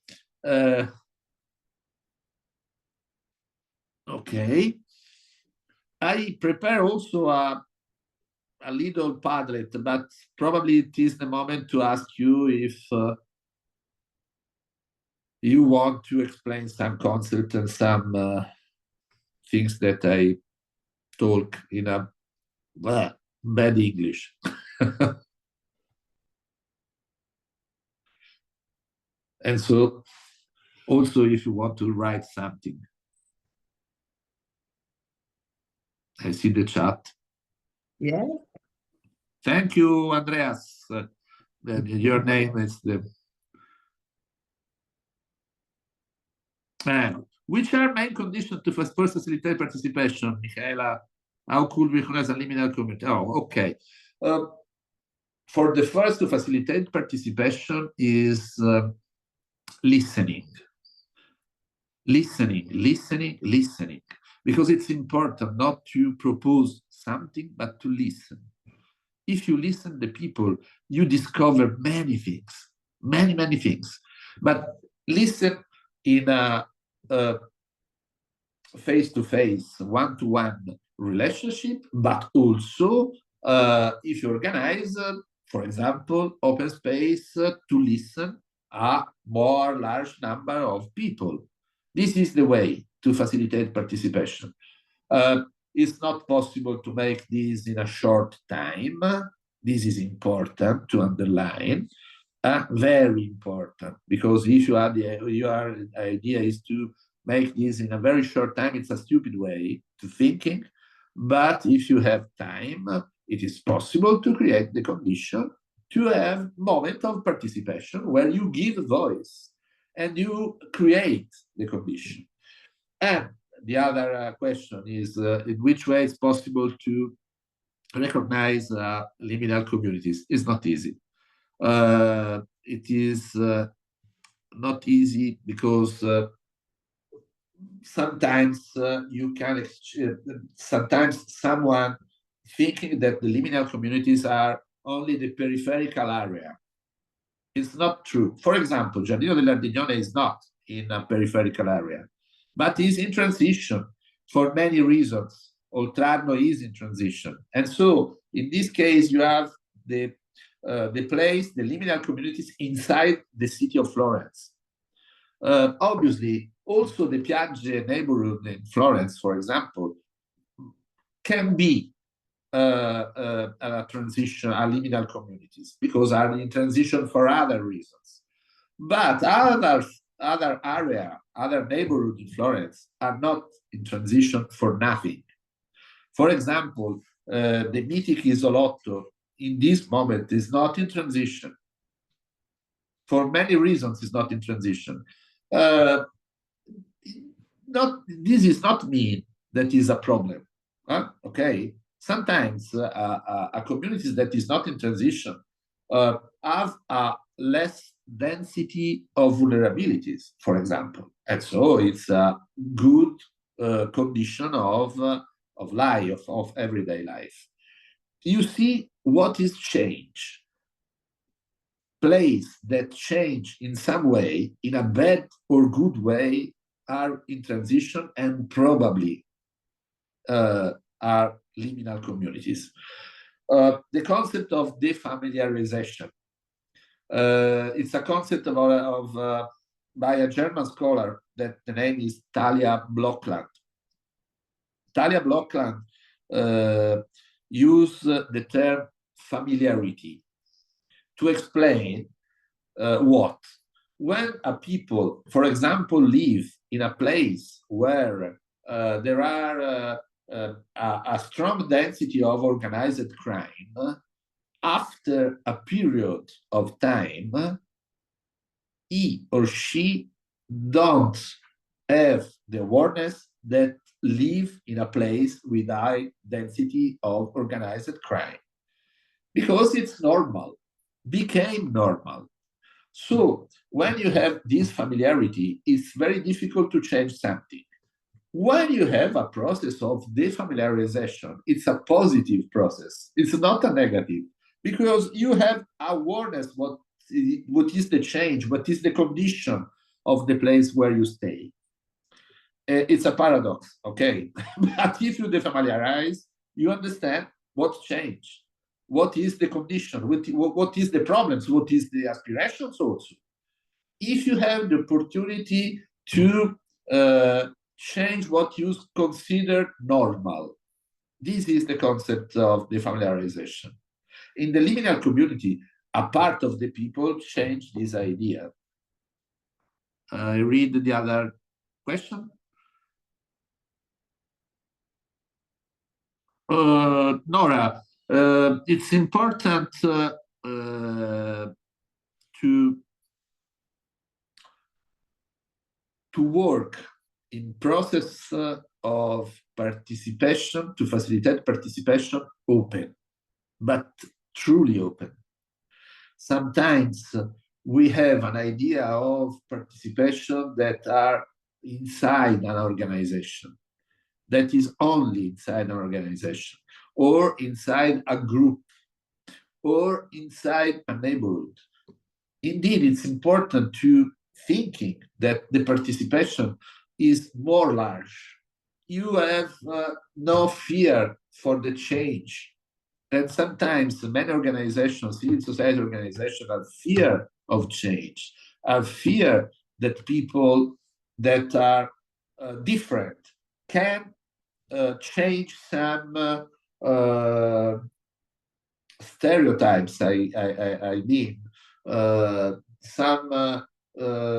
okay, I prepare also a little Padlet, but probably it is the moment to ask you if you want to explain some concept and some things that I talk in a bad English. And so also if you want to write something. I see the chat. Yeah. Thank you, Andreas. Your name is the... which are main conditions to first facilitate participation, Michaela? How could we organize a liminal community? Oh, okay. For the first, to facilitate participation is listening. Listening. Because it's important not to propose something, but to listen. If you listen to people, you discover many things, many things. But listen in a face-to-face, one-to-one relationship, but also if you organize, for example, open space to listen a more large number of people. This is the way to facilitate participation. It's not possible to make this in a short time. This is important to underline, very important, because if your idea is to make this in a very short time, it's a stupid way to thinking. But if you have time, it is possible to create the condition to have moment of participation where you give voice and you create the condition. And the other question is in which way it's possible to recognize liminal communities. It's not easy. It is not easy because sometimes you can sometimes someone thinking that the liminal communities are only the peripheral area. It's not true. For example, Giardino dell'Ardiglione is not in a peripheral area, but is in transition for many reasons. Oltrarno is in transition. And so in this case, you have the place, the liminal communities inside the city of Florence. Obviously, also the Piagge neighborhood in Florence, for example, can be a transition, a liminal communities, because are in transition for other reasons. But other area, other neighborhood in Florence are not in transition for nothing. For example, the mythic Isolotto in this moment is not in transition. For many reasons, it's not in transition. This is not mean that is a problem. Okay, sometimes a community that is not in transition have a less density of vulnerabilities, for example, and so it's a good condition of life, of everyday life. You see what is change. Places that change in some way, in a bad or good way, are in transition and probably are liminal communities. The concept of defamiliarization. It's a concept by a German scholar that the name is Talia Blokland. Talia Blokland used the term familiarity to explain what? When a people, for example, live in a place where there are a strong density of organized crime, after a period of time, he or she don't have the awareness that live in a place with high density of organized crime, because it's normal, became normal. So when you have this familiarity, it's very difficult to change something. When you have a process of defamiliarization, it's a positive process. It's not a negative, because you have awareness what is the change, what is the condition of the place where you stay. It's a paradox, okay? But if you defamiliarize, you understand what changed, what is the condition, what is the problems, what is the aspirations also. If you have the opportunity to change what you consider normal, this is the concept of defamiliarization. In the liminal community, a part of the people change this idea. I read the other question. Nora, it's important to work in process of participation, to facilitate participation open, but truly open. Sometimes we have an idea of participation that are inside an organization, that is only inside an organization, or inside a group, or inside a neighborhood. Indeed, it's important to thinking that the participation is more large. You have no fear for the change. And sometimes many organizations, civil society organizations, have fear of change, have fear that people that are different can change some stereotypes. I mean, some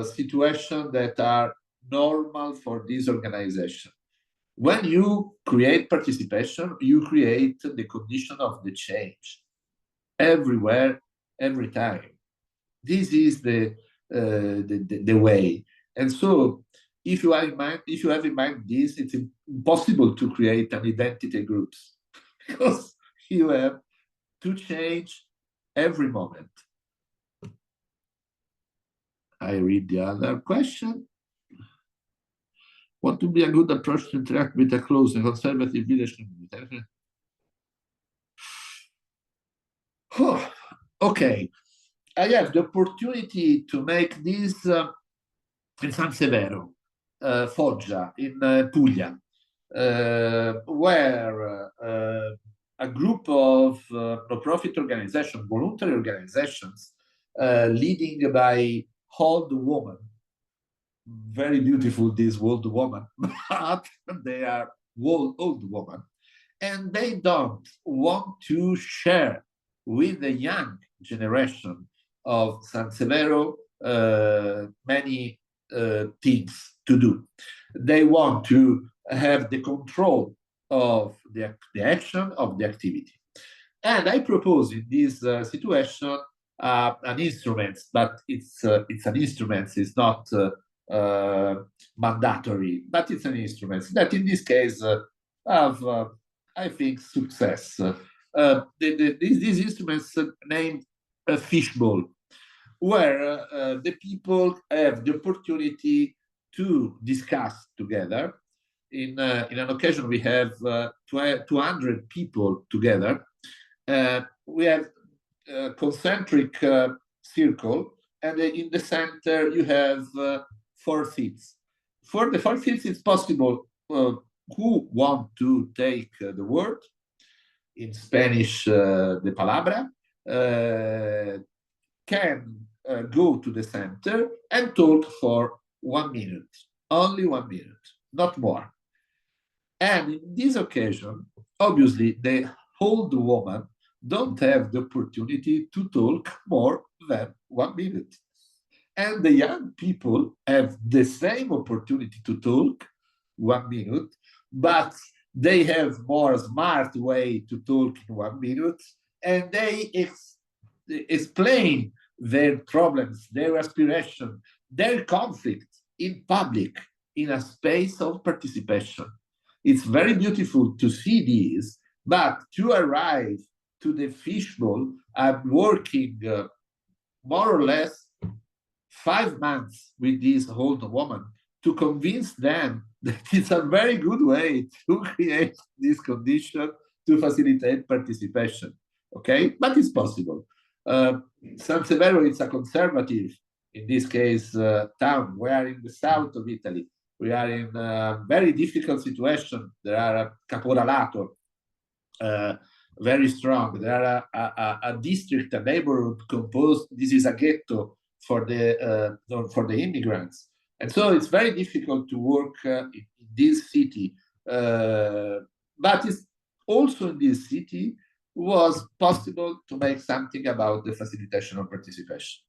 situations that are normal for this organization. When you create participation, you create the condition of the change everywhere, every time. This is the way. And so, if you have in mind this, it's impossible to create an identity groups because you have to change every moment. I read the other question. What would be a good approach to interact with a close and conservative village community? Okay, I have the opportunity to make this in San Severo, Foggia, in Puglia, where a group of no-profit organizations, voluntary organizations, leading by old women, very beautiful, these old women, but they are old women, and they don't want to share with the young generation of San Severo many things to do. They want to have the control of the action of the activity. And I propose in this situation an instrument, but it's an instrument, it's not mandatory, but it's an instrument that in this case have, I think, success. These instruments named a fishbowl, where the people have the opportunity to discuss together. In an occasion, we have 200 people together. We have a concentric circle, and in the center you have 4 seats. For the 4 seats, it's possible who want to take the word. In Spanish, the palabra, can go to the center and talk for 1 minute, only 1 minute, not more. And in this occasion, obviously, the old woman don't have the opportunity to talk more than 1 minute. And the young people have the same opportunity to talk 1 minute, but they have more smart way to talk in 1 minute, and they explain their problems, their aspiration, their conflict in public, in a space of participation. It's very beautiful to see this, but to arrive to the fishbowl, I'm working more or less 5 months with this old woman to convince them that it's a very good way to create this condition to facilitate participation. Okay, but it's possible. San Severo is a conservative, in this case, town. We are in the south of Italy. We are in a very difficult situation. There are a caporalato, very strong. There are a district, a neighborhood composed. This is a ghetto for the immigrants, and so it's very difficult to work in this city. But it's also in this city was possible to make something about the facilitation of participation.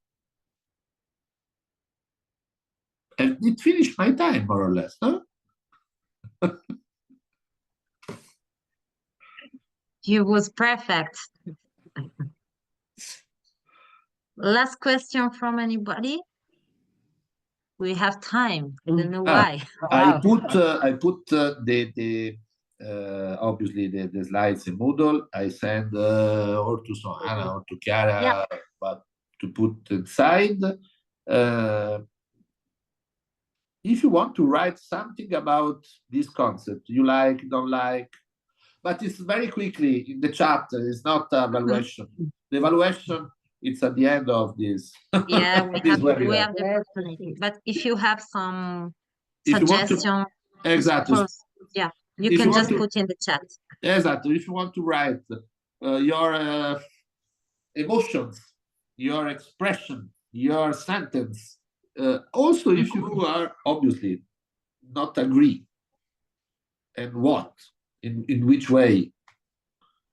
And it finished my time, more or less, no? You was perfect. Last question from anybody? We have time. I don't know why. I put the obviously the slides in Moodle. I send or to Sohana or to Chiara, but to put inside. If you want to write something about this concept, you like, don't like, but it's very quickly in the chat. It's not evaluation. The evaluation, it's at the end of this. Yeah, we have webinar. the opportunity. But if you have some If you want to- suggestion, Exactly. yeah, you If can you want just to- put in the chat. Exactly. If you want to write your emotions, your expression, your sentence, Also, if you are obviously not agree, and what, in which way,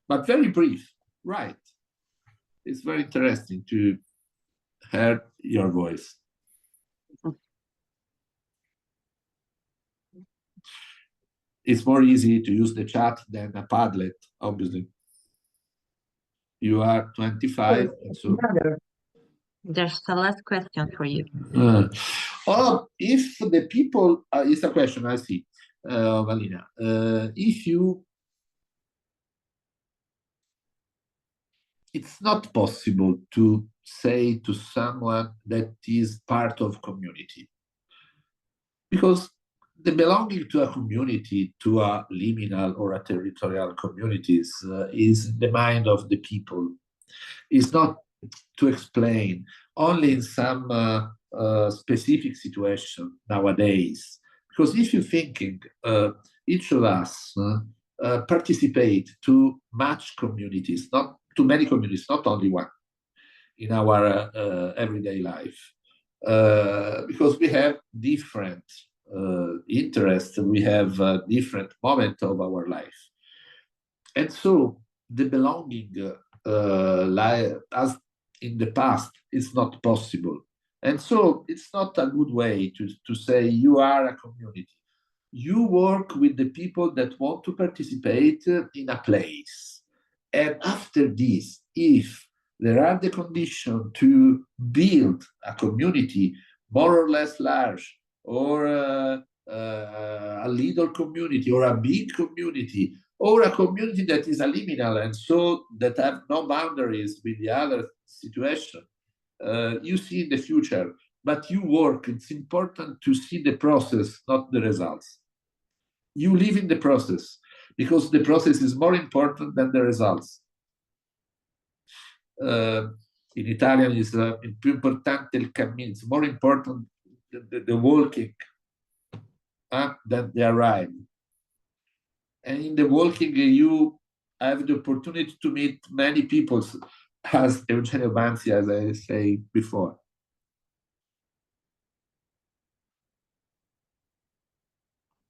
but very brief, right? It's very interesting to hear your voice. It's more easy to use the chat than a Padlet, obviously. You are 25, and so. There's the last question for you. If the people, it's a question, I see, Valina. If you, it's not possible to say to someone that is part of community, because the belonging to a community, to a liminal or a territorial communities, is in the mind of the people. It's not to explain only in some specific situation nowadays. Because if you're thinking, each of us participate to much communities, not to many communities, not only one, in our everyday life. Because we have different interests, we have different moments of our life. And so the belonging, as in the past, is not possible. And so it's not a good way to say you are a community. You work with the people that want to participate in a place. And after this, if there are the conditions to build a community more or less large, or a little community, or a big community, or a community that is a liminal, and so that have no boundaries with the other situation, you see in the future. But you work, it's important to see the process, not the results. You live in the process, because the process is more important than the results. In Italian is il più importante il cammino. It's more important the walking than the arrival. And in the walking, you have the opportunity to meet many people, as Eugenio Banzi, as I say before.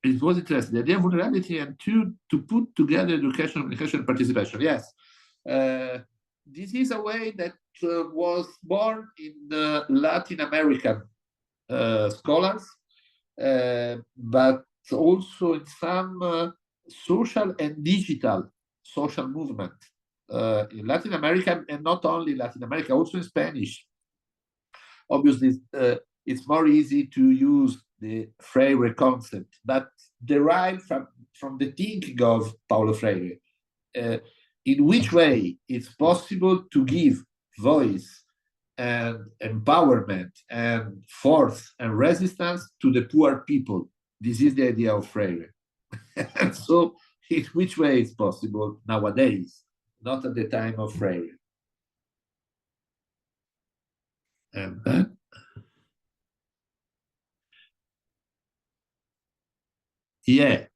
It was interesting. The idea of vulnerability and to put together education, communication, and participation. Yes. This is a way that was born in Latin American scholars, but also in some social and digital social movement in Latin America, and not only Latin America, also in Spanish. Obviously, it's more easy to use the Freire concept, but derived from the thinking of Paulo Freire. In which way it's possible to give voice and empowerment and force and resistance to the poor people. This is the idea of Freire. And so in which way it's possible nowadays, not at the time of Freire. And then, yeah,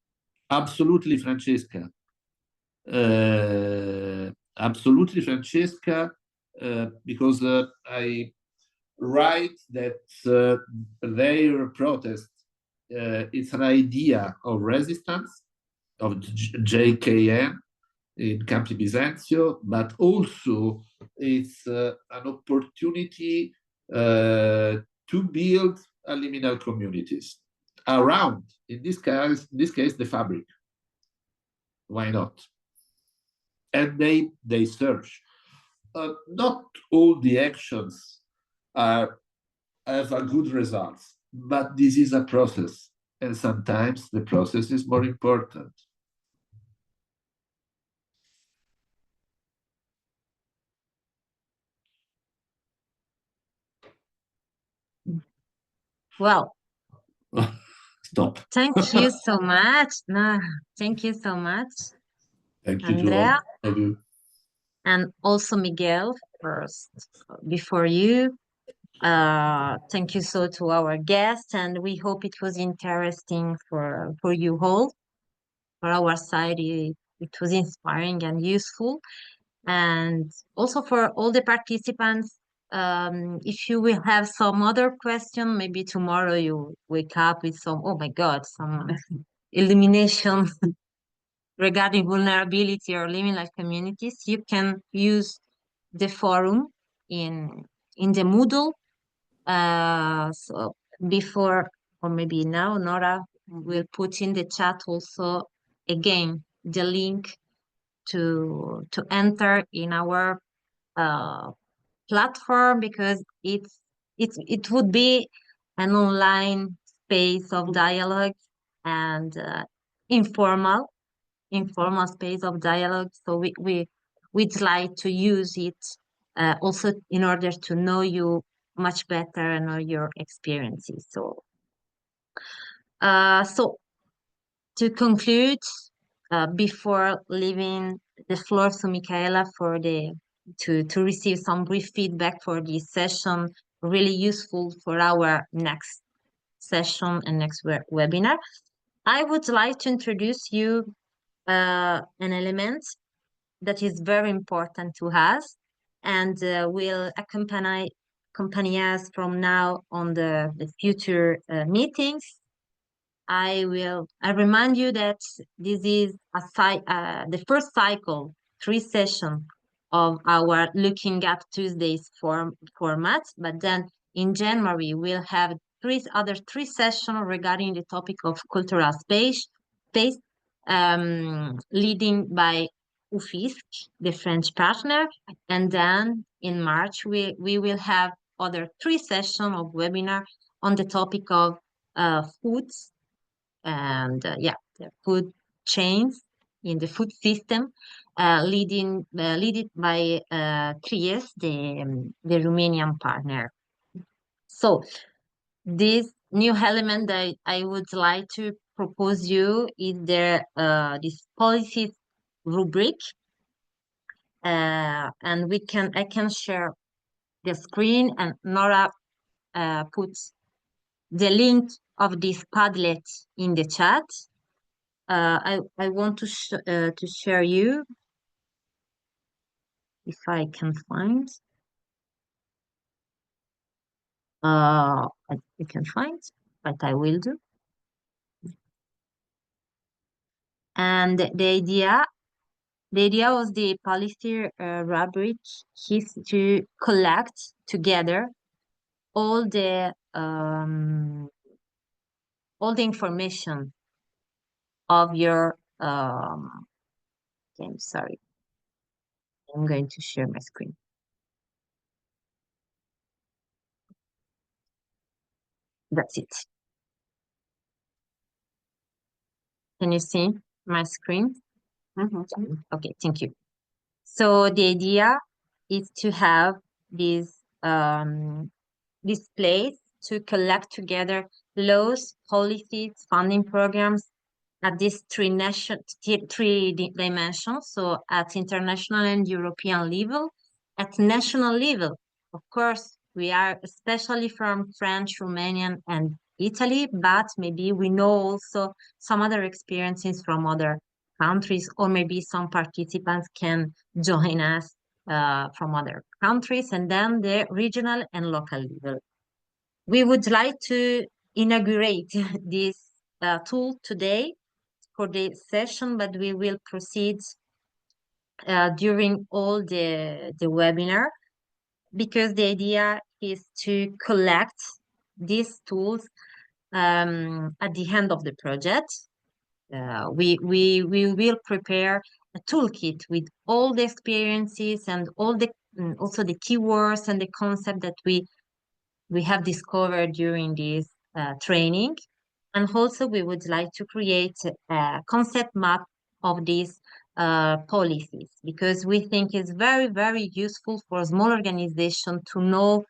absolutely, Francesca. Absolutely, Francesca, because I write that their protest, it's an idea of resistance, of JKM in Campi Bisenzio, but also it's an opportunity to build liminal communities around, in this case, the fabric. Why not? And they search. Not all the actions have a good results, but this is a process, and sometimes the process is more important. Well, Stop. thank you so much. No, thank you so much, Thank you, Andrea. Thank you. And also Miguel first before you. Thank you so to our guests, and we hope it was interesting for you all. For our side, it was inspiring and useful. And also for all the participants, If you will have some other question, maybe tomorrow you wake up with some, oh my God, some illumination regarding vulnerability or living like communities, you can use the forum in the Moodle. So before, or maybe now, Nora will put in the chat also again the link to enter in our platform, because it would be an online space of dialogue and informal space of dialogue. So we'd like to use it also in order to know you much better and know your experiences. So so to conclude, before leaving the floor to Michaela for to receive some brief feedback for this session, really useful for our next session and next webinar, I would like to introduce you an element that is very important to us and will accompany us from now on the future meetings. I remind you that this is the first cycle, 3 sessions of our Looking Up Tuesdays format, but then in January we'll have 3 sessions regarding the topic of cultural space, leading by UFISC, the French partner, and then in March we will have other 3 sessions of webinar on the topic of foods and the food chains in the food system, led by Trieste, the Romanian partner. So this new element that I would like to propose you is this policy rubric, and I can share the screen, and Nora puts the link of this Padlet in the chat. I want to share you, if I can find. I can find, but I will do. And the idea of the policy rubric is to collect together all the information of your okay, sorry, I'm going to share my screen. That's it. Can you see my screen? Okay, thank you. So the idea is to have this place to collect together laws, policies, funding programs at these 3 dimensions. So at international and European level, at national level, of course, we are especially from French, Romanian, and Italy, but maybe we know also some other experiences from other countries, or maybe some participants can join us from other countries, and then the regional and local level. We would like to inaugurate this tool today for the session, but we will proceed during all the webinar, because the idea is to collect these tools at the end of the project. We will prepare a toolkit with all the experiences and all the also the keywords and the concept that we have discovered during this training. And also we would like to create a concept map of these policies, because we think it's very, very useful for a small organization to know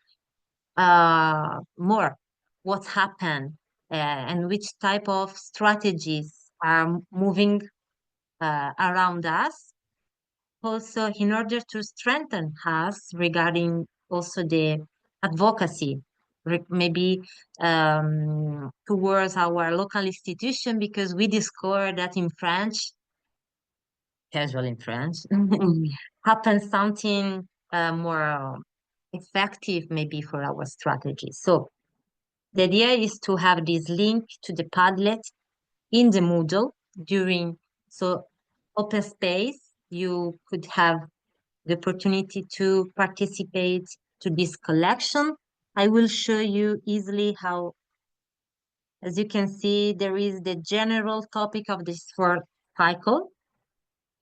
more what happened and which type of strategies are moving around us. Also, in order to strengthen us regarding also the advocacy, maybe towards our local institution, because we discovered that in French, casual in French, happens something more effective maybe for our strategy. So the idea is to have this link to the Padlet in the Moodle during, so open space, you could have the opportunity to participate to this collection. I will show you easily how, as you can see, there is the general topic of this fourth cycle.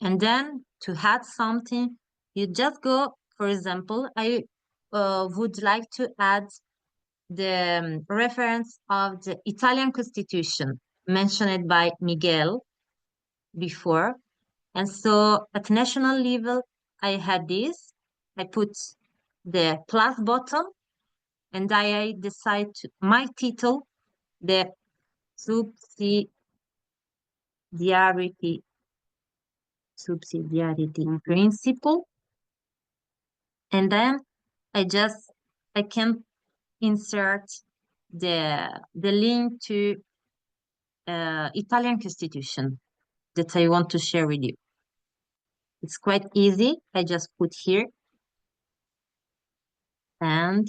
And then to add something, you just go, for example, I would like to add the reference of the Italian Constitution mentioned by Miguel before. And so at national level, I had this. I put the plus button and I decide to, my title, the subsidiarity principle. And then I can insert the link to Italian Constitution that I want to share with you. It's quite easy. I just put here and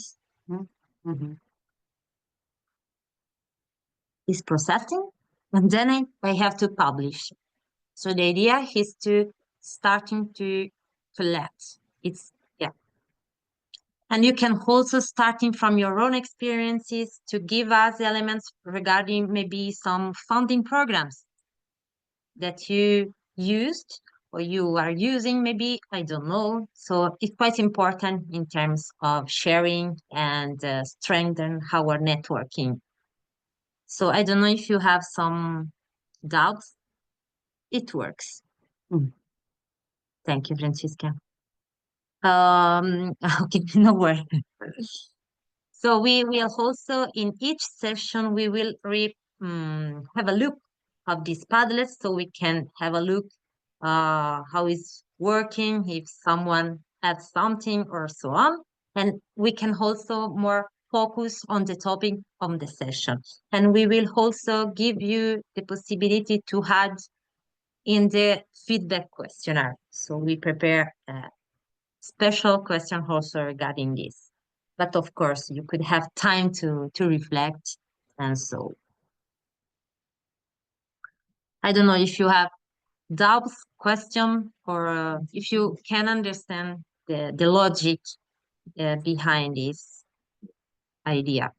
it's processing, and then I have to publish. So the idea is to starting to collect. It's, yeah. And you can also starting from your own experiences to give us elements regarding maybe some funding programs that you used or you are using, maybe, I don't know. So it's quite important in terms of sharing and strengthen our networking. So I don't know if you have some doubts. It works. Thank you, Francisca. Okay, no worry. So we will also, in each session, we will have a look of these Padlets so we can have a look how it's working, if someone adds something or so on. And we can also more focus on the topic of the session. And we will also give you the possibility to add in the feedback questionnaire. So we prepare a special question also regarding this. But of course, you could have time to reflect. And so I don't know if you have doubts, question, or if you can understand the logic behind this idea.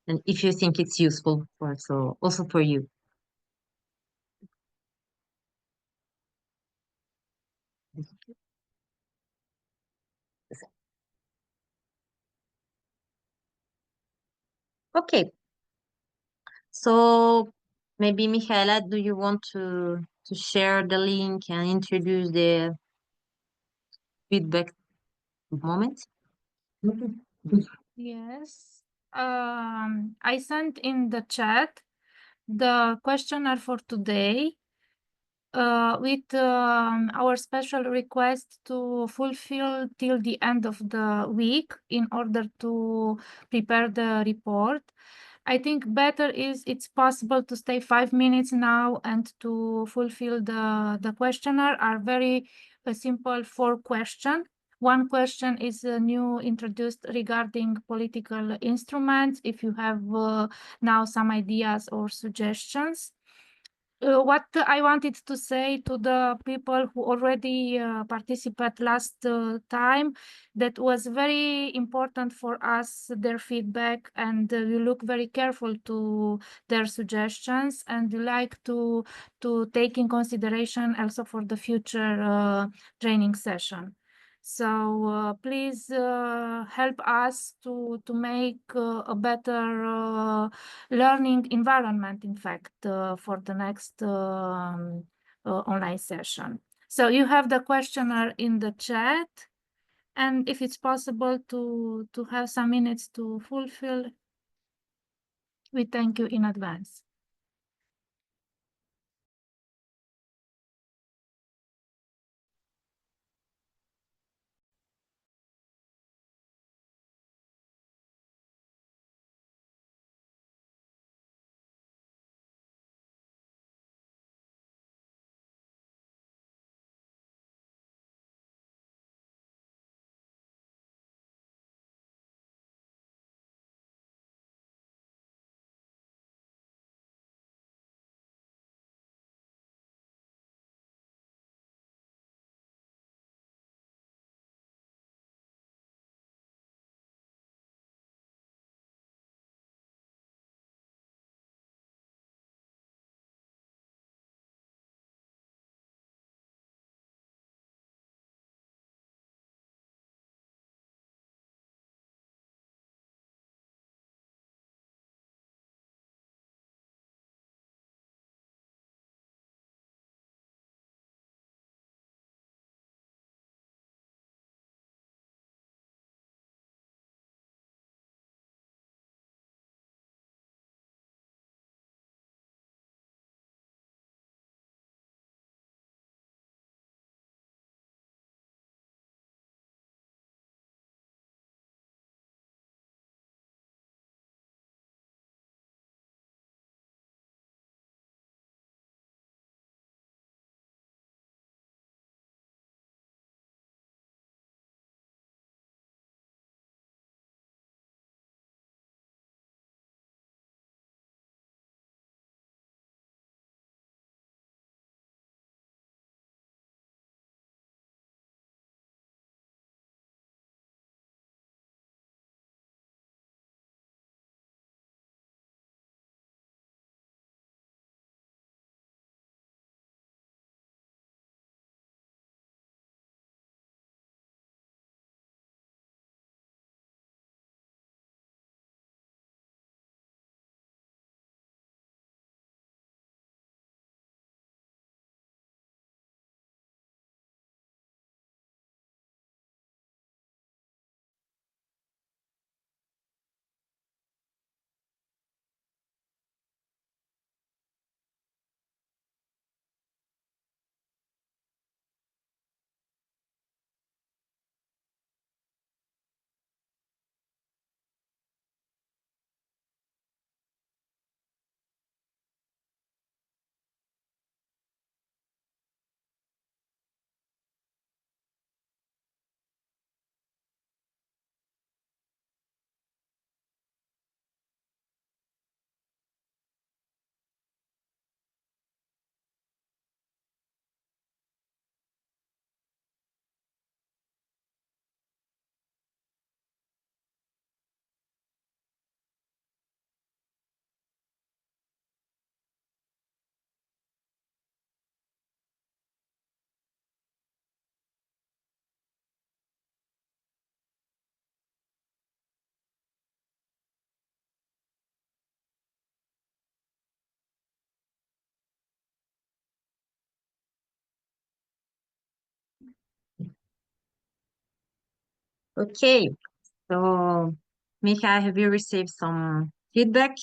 And if you think it's useful also for you. Okay. So maybe Michaela, do you want to share the link and introduce the feedback moment? Yes. I sent in the chat the questionnaire for today with our special request to fulfill till the end of the week in order to prepare the report. I think better is it's possible to stay 5 minutes now and to fulfill the questionnaire are very simple 4 questions. One question is new introduced regarding political instruments. If you have now some ideas or suggestions. What I wanted to say to the people who already participated last time, that was very important for us, their feedback, and we look very careful to their suggestions, and we like to take in consideration also for the future training session. So please help us to make a better learning environment, in fact, for the next online session. So you have the questionnaire in the chat, and if it's possible to have some minutes to fulfill, we thank you in advance. Okay, so Mika, have you received some feedback?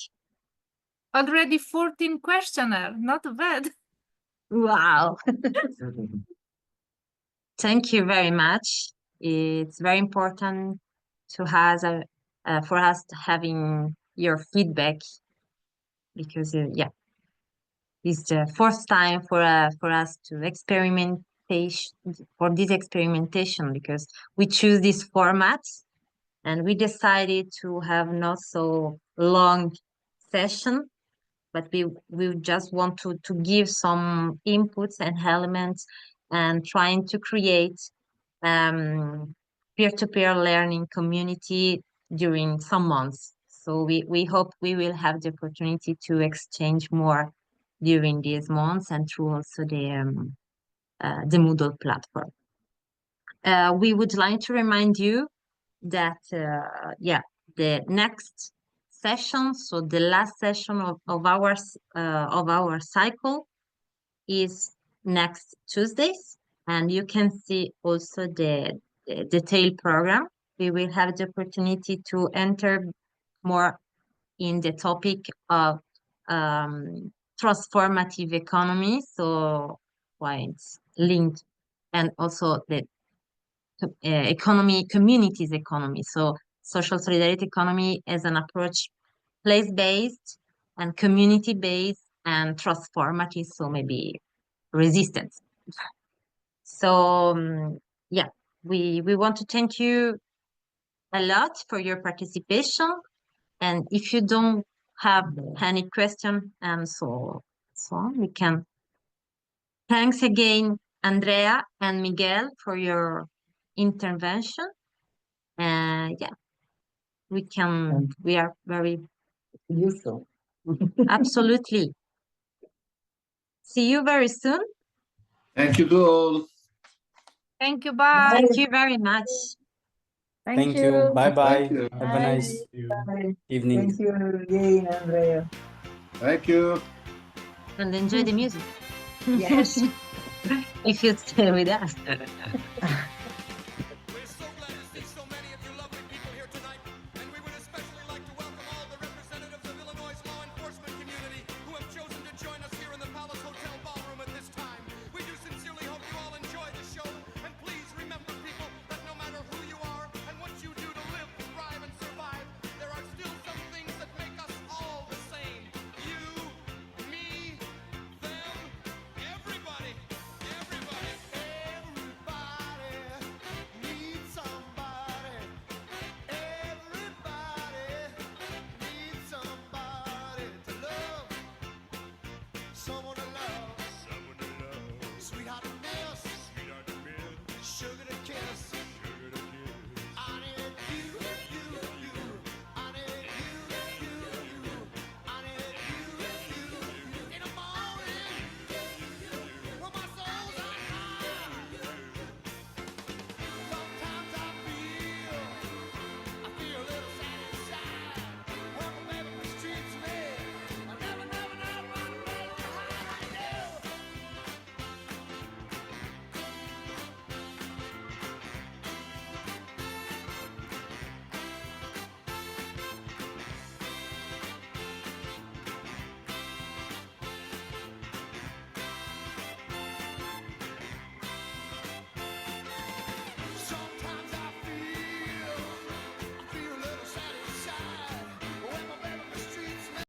Already 14 questionnaire, not bad. Wow. Thank you very much. It's very important to has a for us having your feedback because yeah, it's the first time for us to experimentation for this experimentation because we choose this format and we decided to have not so long session, but we just want to give some inputs and elements and trying to create peer-to-peer learning community during some months. So we hope we will have the opportunity to exchange more during these months and through also the Moodle platform. We would like to remind you that yeah, the next session, so the last session of our cycle is next Tuesdays, and you can see also the detailed program. We will have the opportunity to enter more in the topic of transformative economy, so why it's linked, and also the economy, communities economy. So social solidarity economy as an approach, place-based and community-based and transformative, so maybe resistance. So yeah, we want to thank you a lot for your participation. And if you don't have any question and so on, we can. Thanks again, Andrea and Miguel, for your intervention. Yeah, we are very Useful. absolutely. See you very soon. Thank you to all. Thank you, bye. Thank you very much. Thank you. Bye bye. Thank you. Have a nice evening. Thank you again, Andrea. Thank you. And enjoy the music. Yes. If you stay with us.